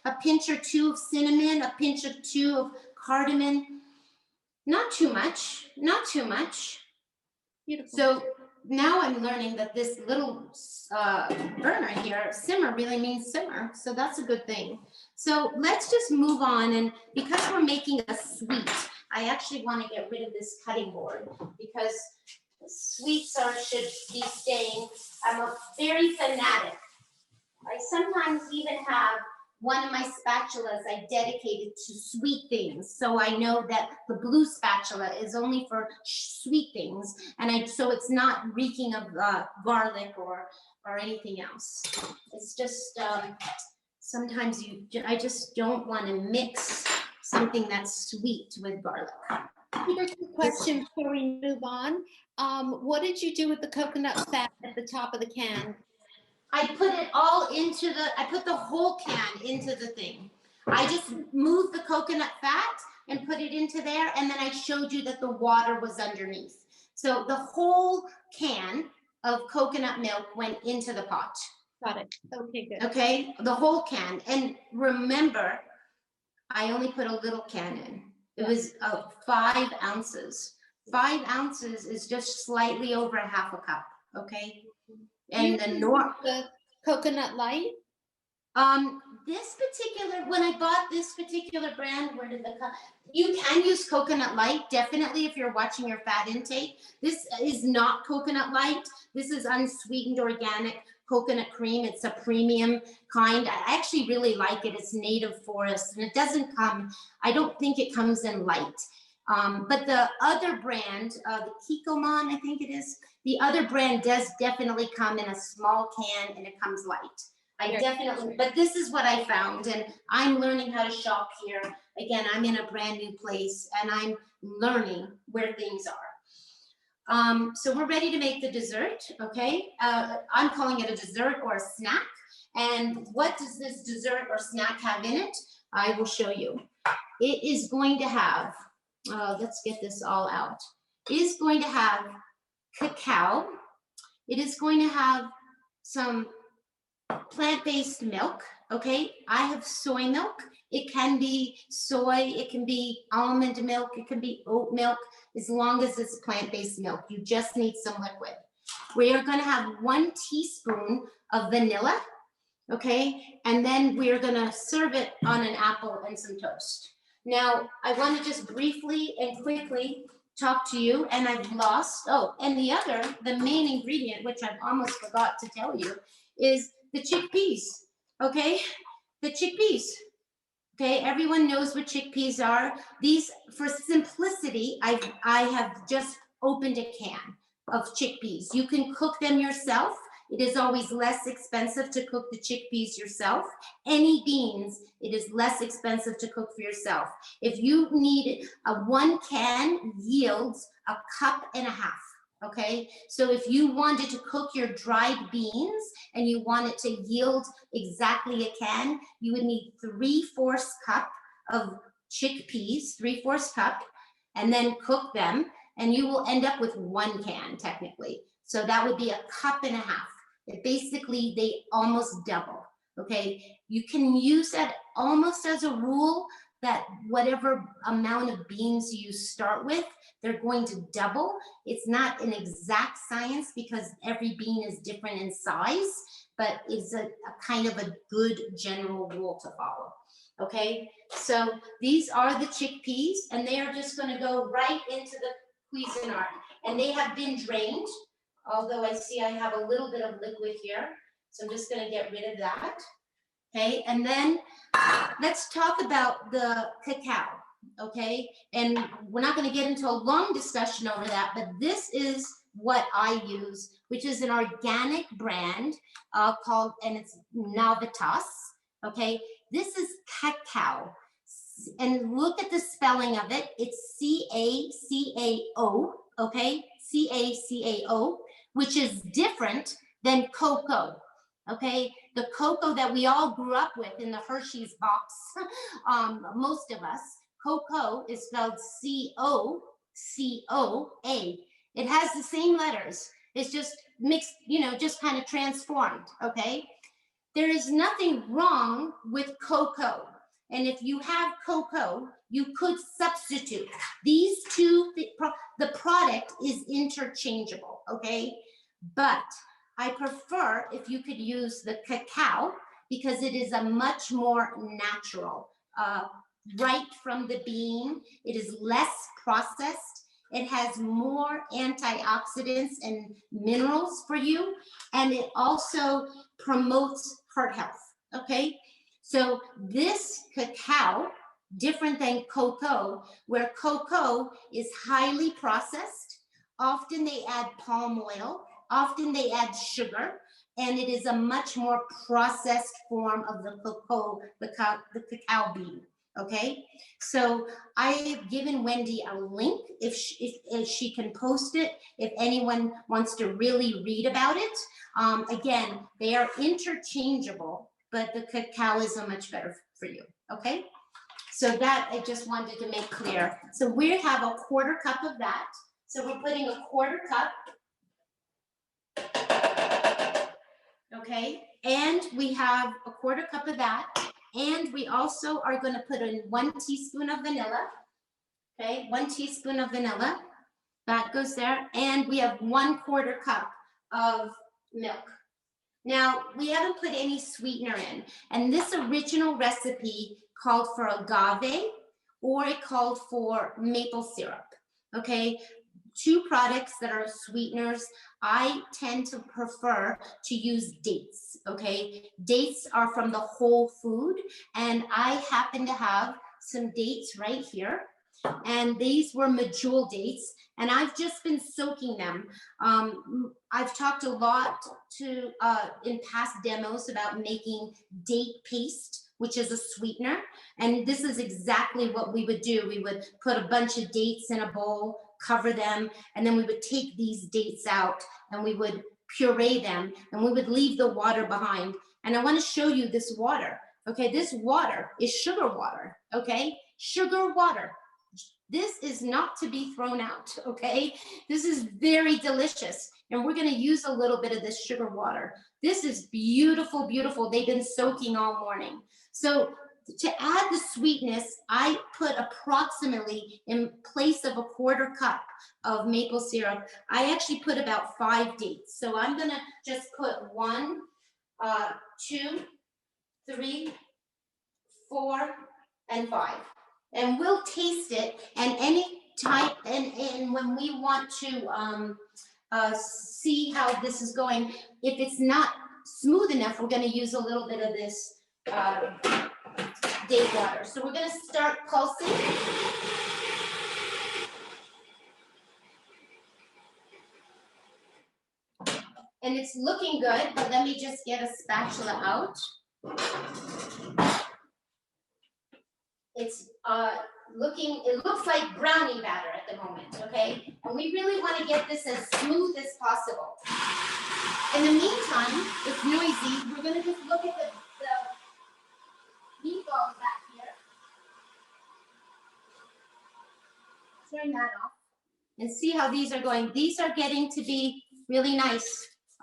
a pinch or 2 of cinnamon, a pinch or 2 of cardamom. Not too much. Beautiful. So now I'm learning that this little burner here, simmer, really means simmer. So that's a good thing. So let's just move on. And because we're making a sweet, I actually want to get rid of this cutting board, because sweets should be staying. I'm a very fanatic. I sometimes even have one of my spatulas I dedicated to sweet things. So I know that the blue spatula is only for sweet things. And so it's not reeking of garlic or anything else. It's just, sometimes I just don't want to mix something that's sweet with garlic. Here's a question before we move on. What did you do with the coconut fat at the top of the can? I put it all I put the whole can into the thing. I just moved the coconut fat and put it into there, and then I showed you that the water was underneath. So the whole can of coconut milk went into the pot. Got it. Okay, good. Okay, the whole can. And remember, I only put a little can in. It was 5 ounces. 5 ounces is just slightly over ½ a cup, okay? And the coconut light? When I bought this particular brand, you can use coconut light, definitely, if you're watching your fat intake. This is not coconut light. This is unsweetened organic coconut cream. It's a premium kind. I actually really like it. It's native forest, and it doesn't I don't think it comes in light. But the other brand, the Kikkoman, I think it is, the other brand does definitely come in a small can, and it comes light. But this is what I found, and I'm learning how to shop here. again, I'm in a brand new place and I'm learning where things are. So we're ready to make the dessert, okay? I'm calling it a dessert or a snack. And what does this dessert or snack have in it? I will show you. It is going to have, let's get this all out. It is going to have cacao. It is going to have some plant-based milk, okay? I have soy milk. It can be soy, it can be almond milk, it can be oat milk, as long as it's plant-based milk. You just need some liquid. We are gonna have 1 teaspoon of vanilla, okay? And then we are gonna serve it on an apple and some toast. Now, I wanna just briefly and quickly talk to you, and I've lost, and the main ingredient, which I've almost forgot to tell you, is the chickpeas, okay? The chickpeas, okay? Everyone knows what chickpeas are. These, for simplicity, I have just opened a can of chickpeas. You can cook them yourself. It is always less expensive to cook the chickpeas yourself. Any beans, it is less expensive to cook for yourself. If you need 1 can yields 1.5 cups. Okay, so if you wanted to cook your dried beans and you want it to yield exactly a can, you would need 3/4 cup of chickpeas, 3/4 cup, and then cook them, and you will end up with 1 can technically. So that would be 1.5 cups. It basically, they almost double, okay? You can use that almost as a rule that whatever amount of beans you start with, they're going to double. It's not an exact science because every bean is different in size, but it's a kind of a good general rule to follow, okay? So these are the chickpeas, and they are just gonna go right into the Cuisinart, and they have been drained, although I see I have a little bit of liquid here, so I'm just gonna get rid of that. Okay, and then let's talk about the cacao, okay? And we're not gonna get into a long discussion over that, but this is what I use, which is an organic brand called, and it's Navitas, okay? This is cacao, and look at the spelling of it. It's C-A-C-A-O, okay? C-A-C-A-O, which is different than cocoa. Okay, the cocoa that we all grew up with in the Hershey's box, most of us, cocoa is spelled C-O-C-O-A. It has the same letters. It's just mixed, just kind of transformed, okay? There is nothing wrong with cocoa. And if you have cocoa, you could substitute. These two, the product is interchangeable, okay? But I prefer if you could use the cacao because it is a much more natural, right from the bean. It is less processed. It has more antioxidants and minerals for you. And it also promotes heart health, okay? So this cacao, different than cocoa, where cocoa is highly processed. Often they add palm oil. Often they add sugar, and it is a much more processed form of the cacao bean, okay? So I have given Wendy a link if she can post it, if anyone wants to really read about it. Again, they are interchangeable, but the cacao is so much better for you, okay? So that I just wanted to make clear. So we have a 1/4 cup of that. So we're putting a 1/4 cup. Okay, and we have a 1/4 cup of that, and we also are going to put in 1 teaspoon of vanilla. Okay, 1 teaspoon of vanilla, that goes there, and we have 1/4 cup of milk. Now, we haven't put any sweetener in, and this original recipe called for agave, or it called for maple syrup, okay? 2 products that are sweeteners. I tend to prefer to use dates, okay? Dates are from the whole food, and I happen to have some dates right here, and these were medjool dates, and I've just been soaking them. I've talked a lot in past demos about making date paste, which is a sweetener. And this is exactly what we would do. We would put a bunch of dates in a bowl, cover them, and then we would take these dates out and we would puree them and we would leave the water behind. And I want to show you this water. Okay, this water is sugar water. Okay, sugar water. This is not to be thrown out. Okay, this is very delicious. And we're going to use a little bit of this sugar water. This is beautiful, beautiful. They've been soaking all morning. So to add the sweetness, I put approximately, in place of a 1/4 cup of maple syrup, I actually put about 5 dates. So I'm gonna just put 1, 2, 3, 4, and 5. And we'll taste it, and any type, and when we want to see how this is going, if it's not smooth enough, we're gonna use a little bit of this date water. So we're going to start pulsing. And it's looking good, but let me just get a spatula out. It's it looks like brownie batter at the moment, okay? And we really want to get this as smooth as possible. In the meantime, it's noisy. We're going to just look at the meatballs back here. Turn that off and see how these are going. These are getting to be really nice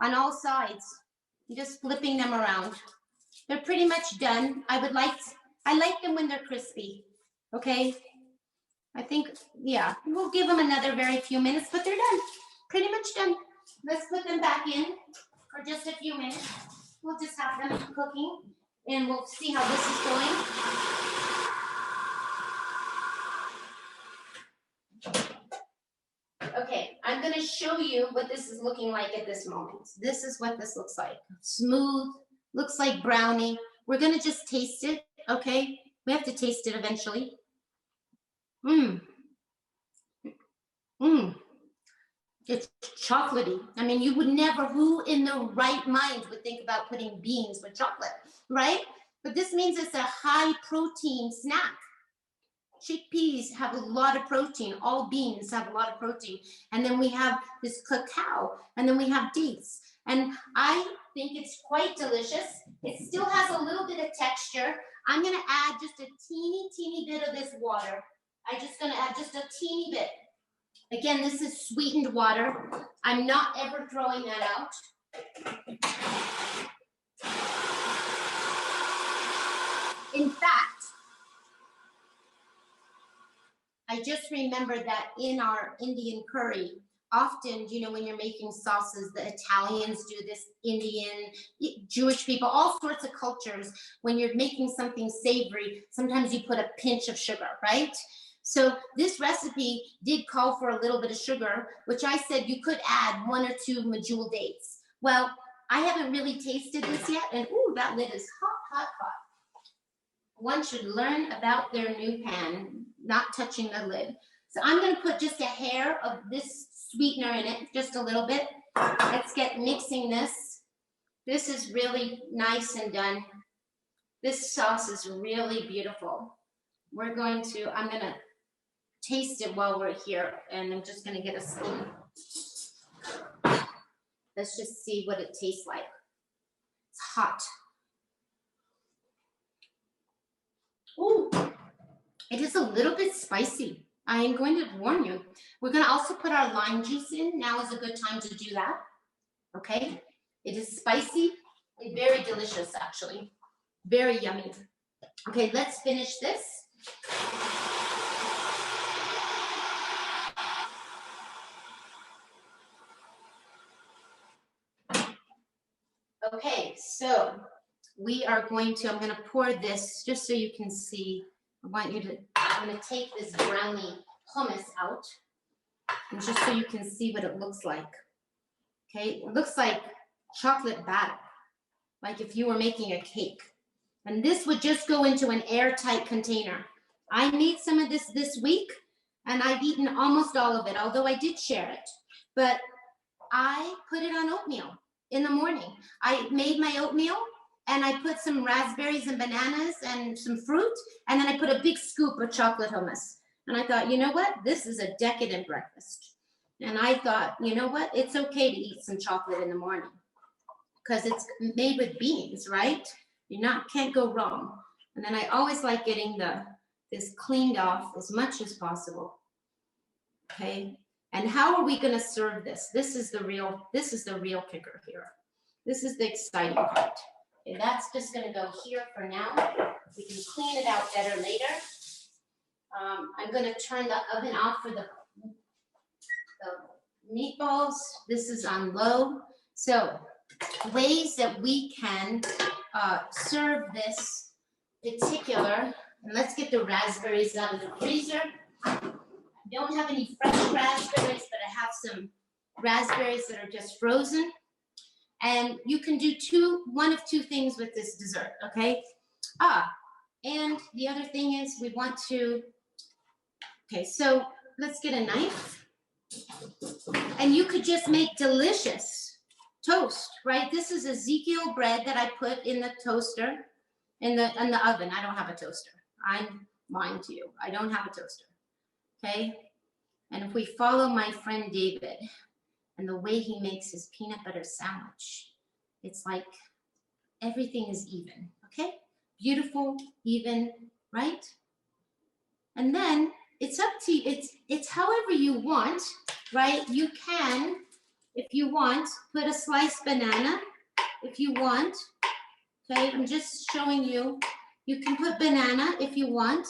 on all sides. I'm just flipping them around. They're pretty much done. I like them when they're crispy. Okay. I think, yeah, we'll give them another very few minutes, but they're done. Pretty much done. Let's put them back in for just a few minutes. We'll just have them cooking. And we'll see how this is going. Okay, I'm going to show you what this is looking like at this moment. This is what this looks like. Smooth, looks like brownie. We're going to just taste it, okay? We have to taste it eventually. It's chocolatey. I mean, you would never, who in the right mind would think about putting beans with chocolate, right? But this means it's a high protein snack. Chickpeas have a lot of protein. All beans have a lot of protein. And then we have this cacao, and then we have dates. And I think it's quite delicious. It still has a little bit of texture. I'm gonna add just a teeny bit of this water. I'm just gonna add just a teeny bit. Again, this is sweetened water. I'm not ever throwing that out. In fact, I just remember that in our Indian curry, often, you know, when you're making sauces, the Italians do this, Indian, Jewish people, all sorts of cultures. When you're making something savory, sometimes you put a pinch of sugar, right? So this recipe did call for a little bit of sugar, which I said you could add 1 or 2 medjool dates. Well, I haven't really tasted this yet, and ooh, that lid is hot. One should learn about their new pan, not touching the lid. So I'm going to put just a hair of this sweetener in it, just a little bit. Let's get mixing this. This is really nice and done. This sauce is really beautiful. I'm going to taste it while we're here, and I'm just going to get a spoon. Let's just see what it tastes like. It's hot. Ooh, it is a little bit spicy. I am going to warn you. We're going to also put our lime juice in. Now is a good time to do that. Okay? It is spicy and very delicious, actually. Very yummy. Okay, let's finish this. Okay, so we are going to, I'm going to pour this just so you can see. I'm going to take this brownie hummus out, and just so you can see what it looks like. Okay, it looks like chocolate batter, like if you were making a cake. And this would just go into an airtight container. I made some of this week, and I've eaten almost all of it, although I did share it. But I put it on oatmeal in the morning. I made my oatmeal, and I put some raspberries and bananas and some fruit, and then I put a big scoop of chocolate hummus. And I thought, you know what? This is a decadent breakfast. And I thought, you know what? It's okay to eat some chocolate in the morning because it's made with beans, right? Can't go wrong. And then I always like getting this cleaned off as much as possible. Okay. And how are we going to serve this? This is the real kicker here. This is the exciting part. Okay, that's just going to go here for now. We can clean it out better later. I'm going to turn the oven off for the meatballs. This is on low. So ways that we can serve this particular, and let's get the raspberries out of the freezer. I don't have any fresh raspberries, but I have some raspberries that are just frozen. And you can do one of two things with this dessert, okay? And the other thing is we want to, okay, so let's get a knife. And you could just make delicious toast, right? This is Ezekiel bread that I put in the toaster, in the oven. I don't have a toaster. I'm lying to you. I don't have a toaster, okay? And if we follow my friend David and the way he makes his peanut butter sandwich, it's like everything is even, okay? Beautiful, even, right? And then it's up to you. It's however you want, right? You can, if you want, put a sliced banana, if you want, okay? I'm just showing you. You can put banana if you want,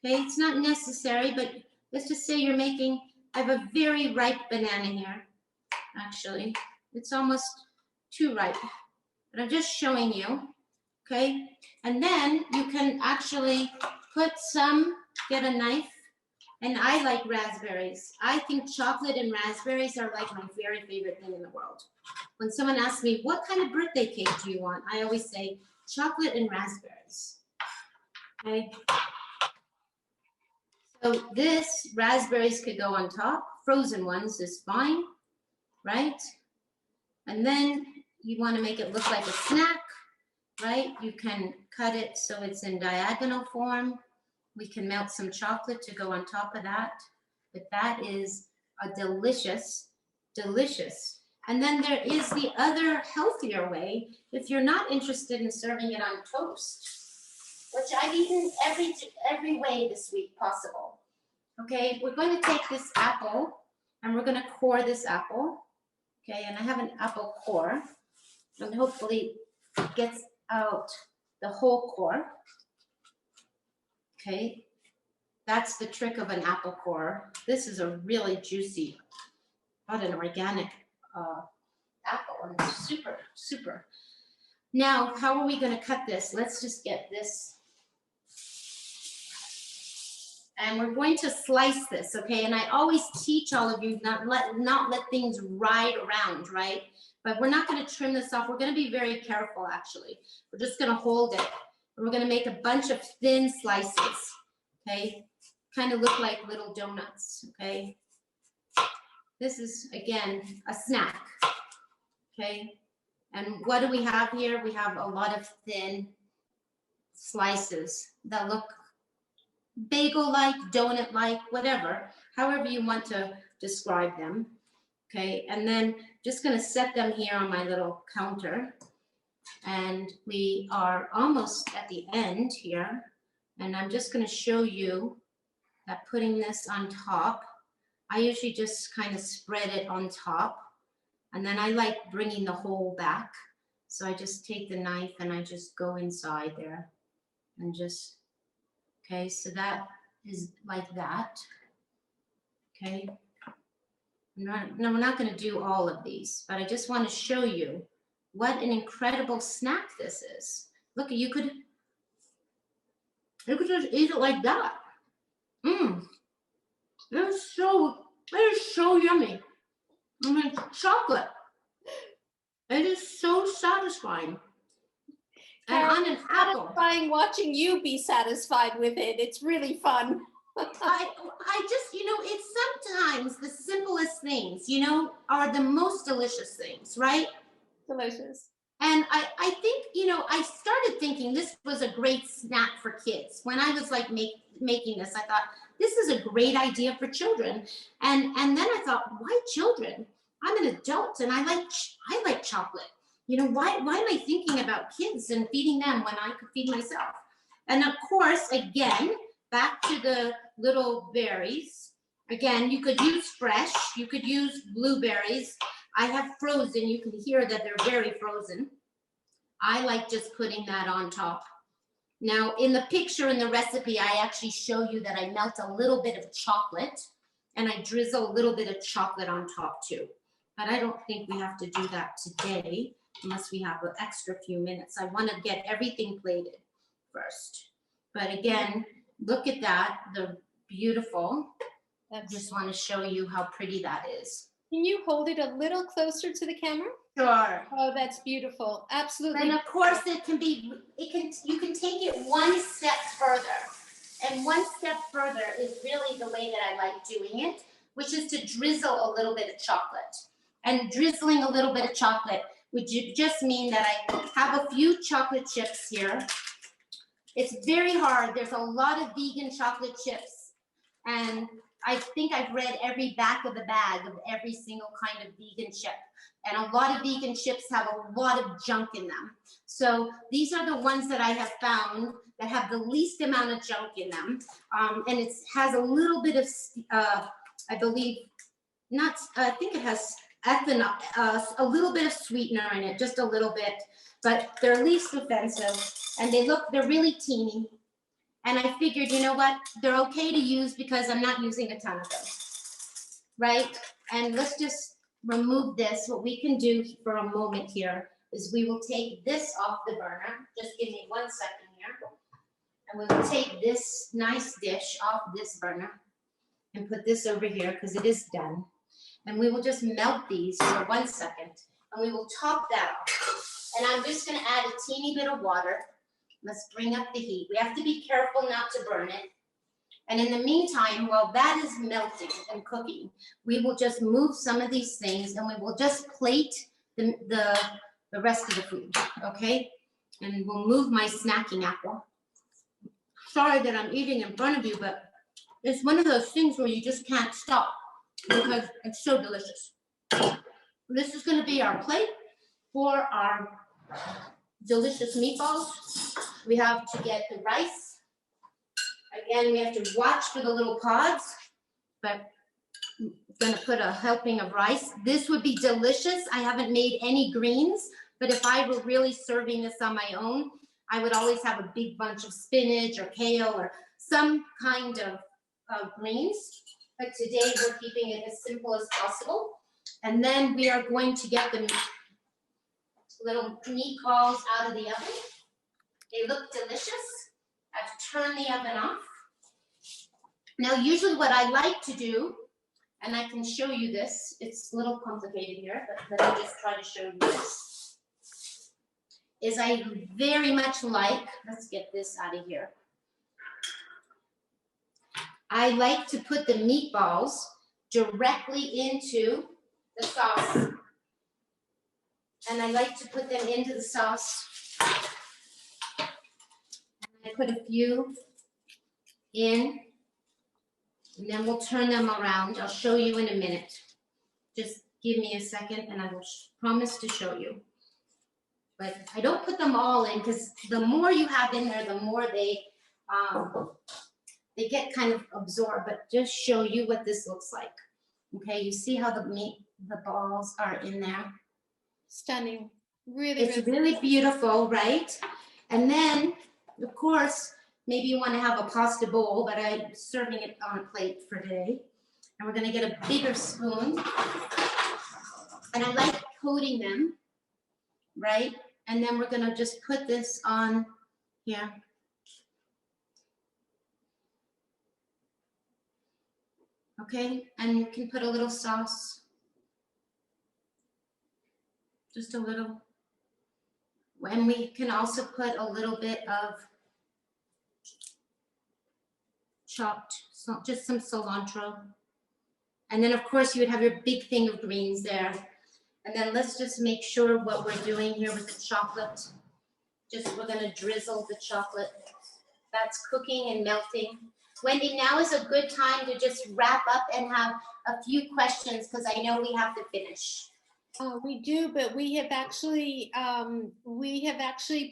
okay? It's not necessary, but let's just say you're making, I have a very ripe banana here, actually. It's almost too ripe, but I'm just showing you, okay? And then you can actually put some, get a knife, and I like raspberries. I think chocolate and raspberries are like my very favorite thing in the world. When someone asks me, what kind of birthday cake do you want? I always say chocolate and raspberries, okay? So this, raspberries could go on top. Frozen ones is fine, right? And then you want to make it look like a snack, right? You can cut it so it's in diagonal form. We can melt some chocolate to go on top of that. But that is a delicious, delicious. And then there is the other healthier way. If you're not interested in serving it on toast, which I've eaten every way this week possible. Okay, we're going to take this apple and we're going to core this apple. Okay, and I have an apple core, and hopefully it gets out the whole core. Okay, that's the trick of an apple core. This is a really juicy, not an organic apple, and it's super, super. Now, how are we going to cut this? Let's just get this. And we're going to slice this, okay? And I always teach all of you not let things ride around, right? But we're not going to trim this off. We're going to be very careful, actually. We're just going to hold it. And we're going to make a bunch of thin slices, okay? Kind of look like little donuts, okay? This is, again, a snack, okay? And what do we have here? We have a lot of thin slices that look bagel-like, donut-like, whatever, however you want to describe them, okay? And then just going to set them here on my little counter. And we are almost at the end here. And I'm just going to show you that putting this on top, I usually just kind of spread it on top. And then I like bringing the whole back. So I just take the knife and I just go inside there and just, okay, so that is like that, okay? No, we're not going to do all of these, but I just want to show you what an incredible snack this is. Look, you could just eat it like that. It is so yummy. I mean, chocolate. It is so satisfying. And on an apple. Satisfying watching you be satisfied with it. It's really fun. I just, it's sometimes the simplest things, are the most delicious things, right? Delicious. And I think, you know, I started thinking this was a great snack for kids. When I was like making this, I thought, this is a great idea for children. And then I thought, why children? I'm an adult and I like chocolate. You know, why am I thinking about kids and feeding them when I could feed myself? And of course, again, back to the little berries. Again, you could use fresh, you could use blueberries. I have frozen, you can hear that they're very frozen. I like just putting that on top. Now, in the picture in the recipe, I actually show you that I melt a little bit of chocolate and I drizzle a little bit of chocolate on top too. But I don't think we have to do that today unless we have an extra few minutes. I want to get everything plated first. But again, look at that, they're beautiful. I just want to show you how pretty that is. Can you hold it a little closer to the camera? Sure. Oh, that's beautiful. Absolutely. And of course it can be, you can take it one step further. And one step further is really the way that I like doing it, which is to drizzle a little bit of chocolate. And drizzling a little bit of chocolate would just mean that I have a few chocolate chips here. It's very hard. There's a lot of vegan chocolate chips. And I think I've read every back of the bag of every single kind of vegan chip. And a lot of vegan chips have a lot of junk in them. So these are the ones that I have found that have the least amount of junk in them. And it has a little bit of, I believe, I think it has ethanol, a little bit of sweetener in it, just a little bit. But they're least offensive. And they're really teeny. And I figured, you know what, they're okay to use because I'm not using a ton of them, right? And let's just remove this. What we can do for a moment here is we will take this off the burner. Just give me 1 second here. And we will take this nice dish off this burner and put this over here because it is done. And we will just melt these for 1 second. And we will top that off. And I'm just gonna add a teeny bit of water. Let's bring up the heat. We have to be careful not to burn it. And in the meantime, while that is melting and cooking, we will just move some of these things and we will just plate the rest of the food, okay? And we'll move my snacking apple. Sorry that I'm eating in front of you, but it's one of those things where you just can't stop because it's so delicious. This is gonna be our plate for our delicious meatballs. We have to get the rice. Again, we have to watch for the little pods, but I'm gonna put a helping of rice. This would be delicious. I haven't made any greens, but if I were really serving this on my own, I would always have a big bunch of spinach or kale or some kind of greens. But today we're keeping it as simple as possible. And then we are going to get the little meatballs out of the oven. They look delicious. I've turned the oven off. Now, usually what I like to do, and I can show you this, it's a little complicated here, but let me just try to show you this, is I very much like, let's get this out of here. I like to put the meatballs directly into the sauce. And I like to put them into the sauce. And I put a few in, and then we'll turn them around. I'll show you in a minute. Just give me a second and I will promise to show you. But I don't put them all in because the more you have in there, the more they get kind of absorbed, but just show you what this looks like. Okay, you see how the balls are in there? Stunning. Really, it's really beautiful, right? And then, of course, maybe you want to have a pasta bowl, but I'm serving it on a plate for today. And we're going to get a bigger spoon. And I like coating them, right? And then we're going to just put this on here. Okay, and you can put a little sauce. Just a little. And we can also put a little bit of chopped, just some cilantro. And then of course you would have your big thing of greens there. And then let's just make sure what we're doing here with the chocolate. We're gonna drizzle the chocolate. That's cooking and melting. Wendy, now is a good time to just wrap up and have a few questions because I know we have to finish. We do, but we have actually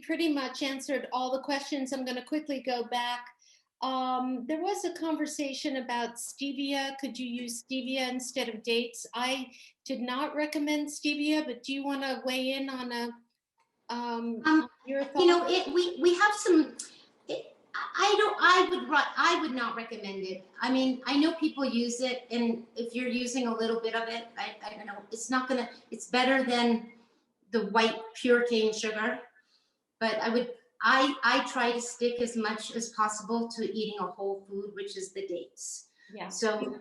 pretty much answered all the questions. I'm going to quickly go back. There was a conversation about stevia. Could you use stevia instead of dates? I did not recommend stevia, but do you want to weigh in on your thoughts? You know, we have some. I would not recommend it. I mean, I know people use it, and if you're using a little bit of it, I don't know. It's better than the white pure cane sugar, but I try to stick as much as possible to eating a whole food, which is the dates. Yeah. So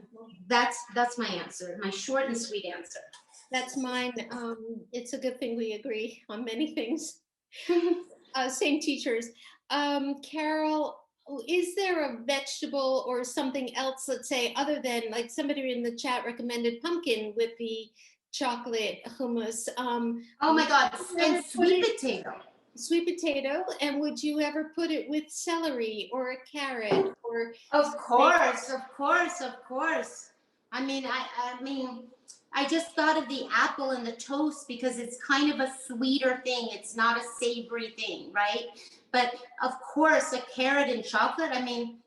that's my answer, my short and sweet answer. That's mine. It's a good thing we agree on many things. Same teachers. Carole, is there a vegetable or something else, let's say, other than, like somebody in the chat recommended pumpkin with the chocolate hummus? Oh my God, and sweet potato. Sweet potato, and would you ever put it with celery or a carrot or? Of course. I mean, I just thought of the apple and the toast because it's kind of a sweeter thing. It's not a savory thing, right? But of course, a carrot and chocolate, I mean,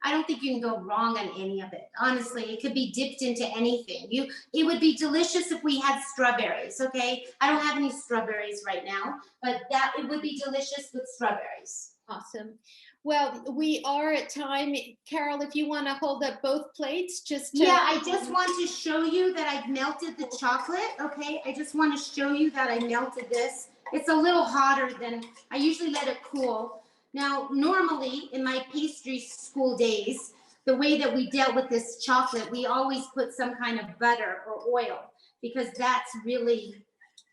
I don't think you can go wrong on any of it. Honestly, it could be dipped into anything. It would be delicious if we had strawberries, okay? I don't have any strawberries right now, but it would be delicious with strawberries. Awesome. Well, we are at time. Carole, if you want to hold up both plates, Yeah, I just want to show you that I've melted the chocolate, okay? I just want to show you that I melted this. It's a little hotter than, I usually let it cool. Now, normally in my pastry school days, the way that we dealt with this chocolate, we always put some kind of butter or oil because that's really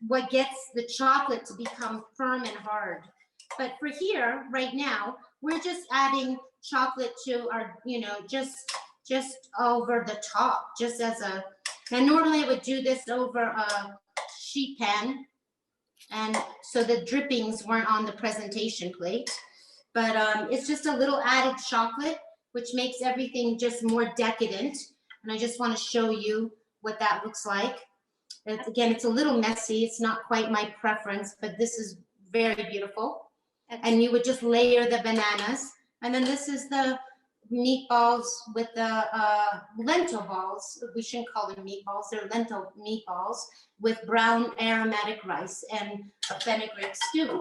what gets the chocolate to become firm and hard. But for here, right now, we're just adding chocolate to our, just over the top, just as and normally I would do this over a sheet pan, and so the drippings weren't on the presentation plate. But it's just a little added chocolate, which makes everything just more decadent. And I just want to show you what that looks like. Again, it's a little messy. It's not quite my preference, but this is very beautiful. And you would just layer the bananas. And then this is the meatballs with the lentil balls. We shouldn't call them meatballs. They're lentil meatballs with brown aromatic rice and a fenugreek stew.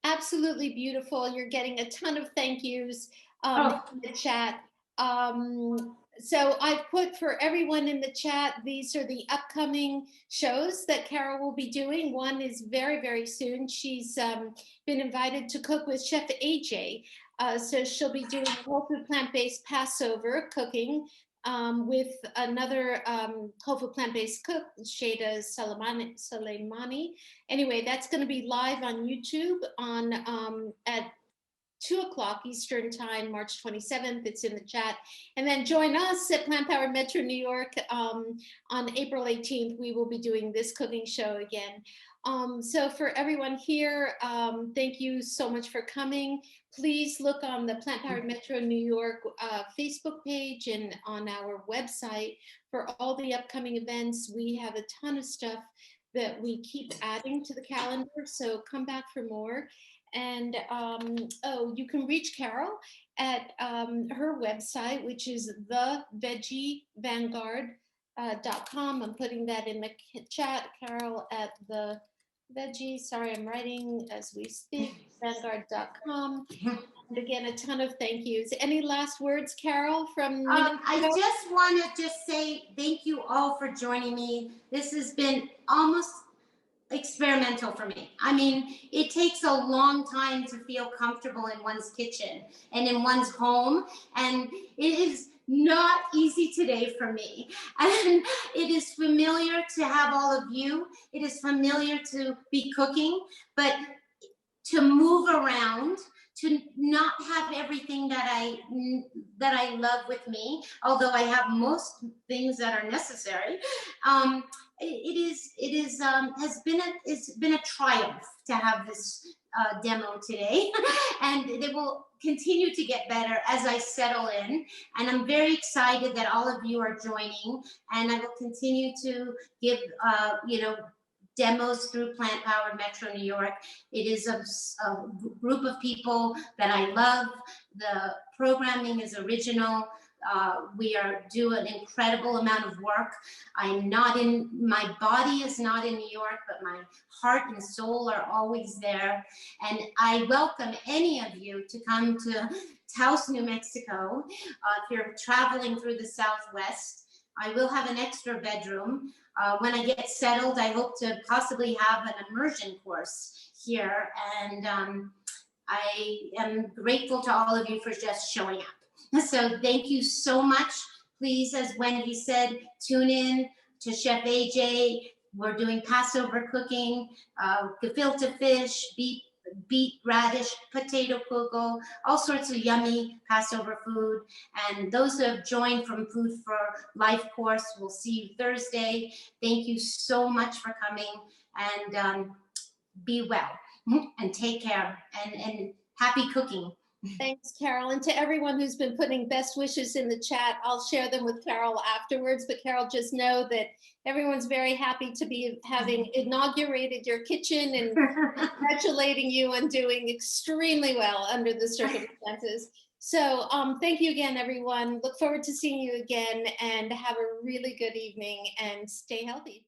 Absolutely beautiful. You're getting a ton of thank yous in the chat. So I've put for everyone in the chat, these are the upcoming shows that Carole will be doing. One is very, very soon. She's been invited to cook with Chef AJ. So she'll be doing whole food plant-based Passover cooking with another whole food plant-based cook, Shada Soleimani. Anyway, that's going to be live on YouTube at 2:00 Eastern Time, March 27th. It's in the chat. And then join us at Plant Powered Metro New York on April 18th. We will be doing this cooking show again. So for everyone here, thank you so much for coming. Please look on the Plant Powered Metro New York Facebook page and on our website for all the upcoming events. We have a ton of stuff that we keep adding to the calendar, so come back for more. And you can reach Carole at her website, which is thevegievanguard.com. I'm putting that in the chat. Carole at the veggie. Sorry, I'm writing as we speak. Vanguard.com. And again, a ton of thank yous. Any last words, Carole? I just want to say thank you all for joining me. This has been almost experimental for me. I mean, it takes a long time to feel comfortable in one's kitchen and in one's home, and it is not easy today for me. And it is familiar to have all of you. It is familiar to be cooking, but to move around, to not have everything that I love with me, although I have most things that are necessary. It has been it's been a triumph to have this demo today, and they will continue to get better as I settle in. And I'm very excited that all of you are joining, and I will continue to give demos through Plant Powered Metro New York. It is a group of people that I love. The programming is original. We are do an incredible amount of work. My body is not in New York, but my heart and soul are always there. And I welcome any of you to come to Taos, New Mexico. If you're traveling through the Southwest, I will have an extra bedroom. When I get settled, I hope to possibly have an immersion course here. And I am grateful to all of you for just showing up. So thank you so much. Please, as Wendy said, tune in to Chef AJ. We're doing Passover cooking, gefilte fish, beet radish, potato kugel, all sorts of yummy Passover food. And those who have joined from Food for Life course, we'll see you Thursday. Thank you so much for coming, and be well and take care, and happy cooking. Thanks, Carole. And to everyone who's been putting best wishes in the chat, I'll share them with Carole afterwards. But Carole, just know that everyone's very happy to be having inaugurated your kitchen and congratulating you on doing extremely well under the circumstances. So thank you again, everyone. Look forward to seeing you again, and have a really good evening and stay healthy.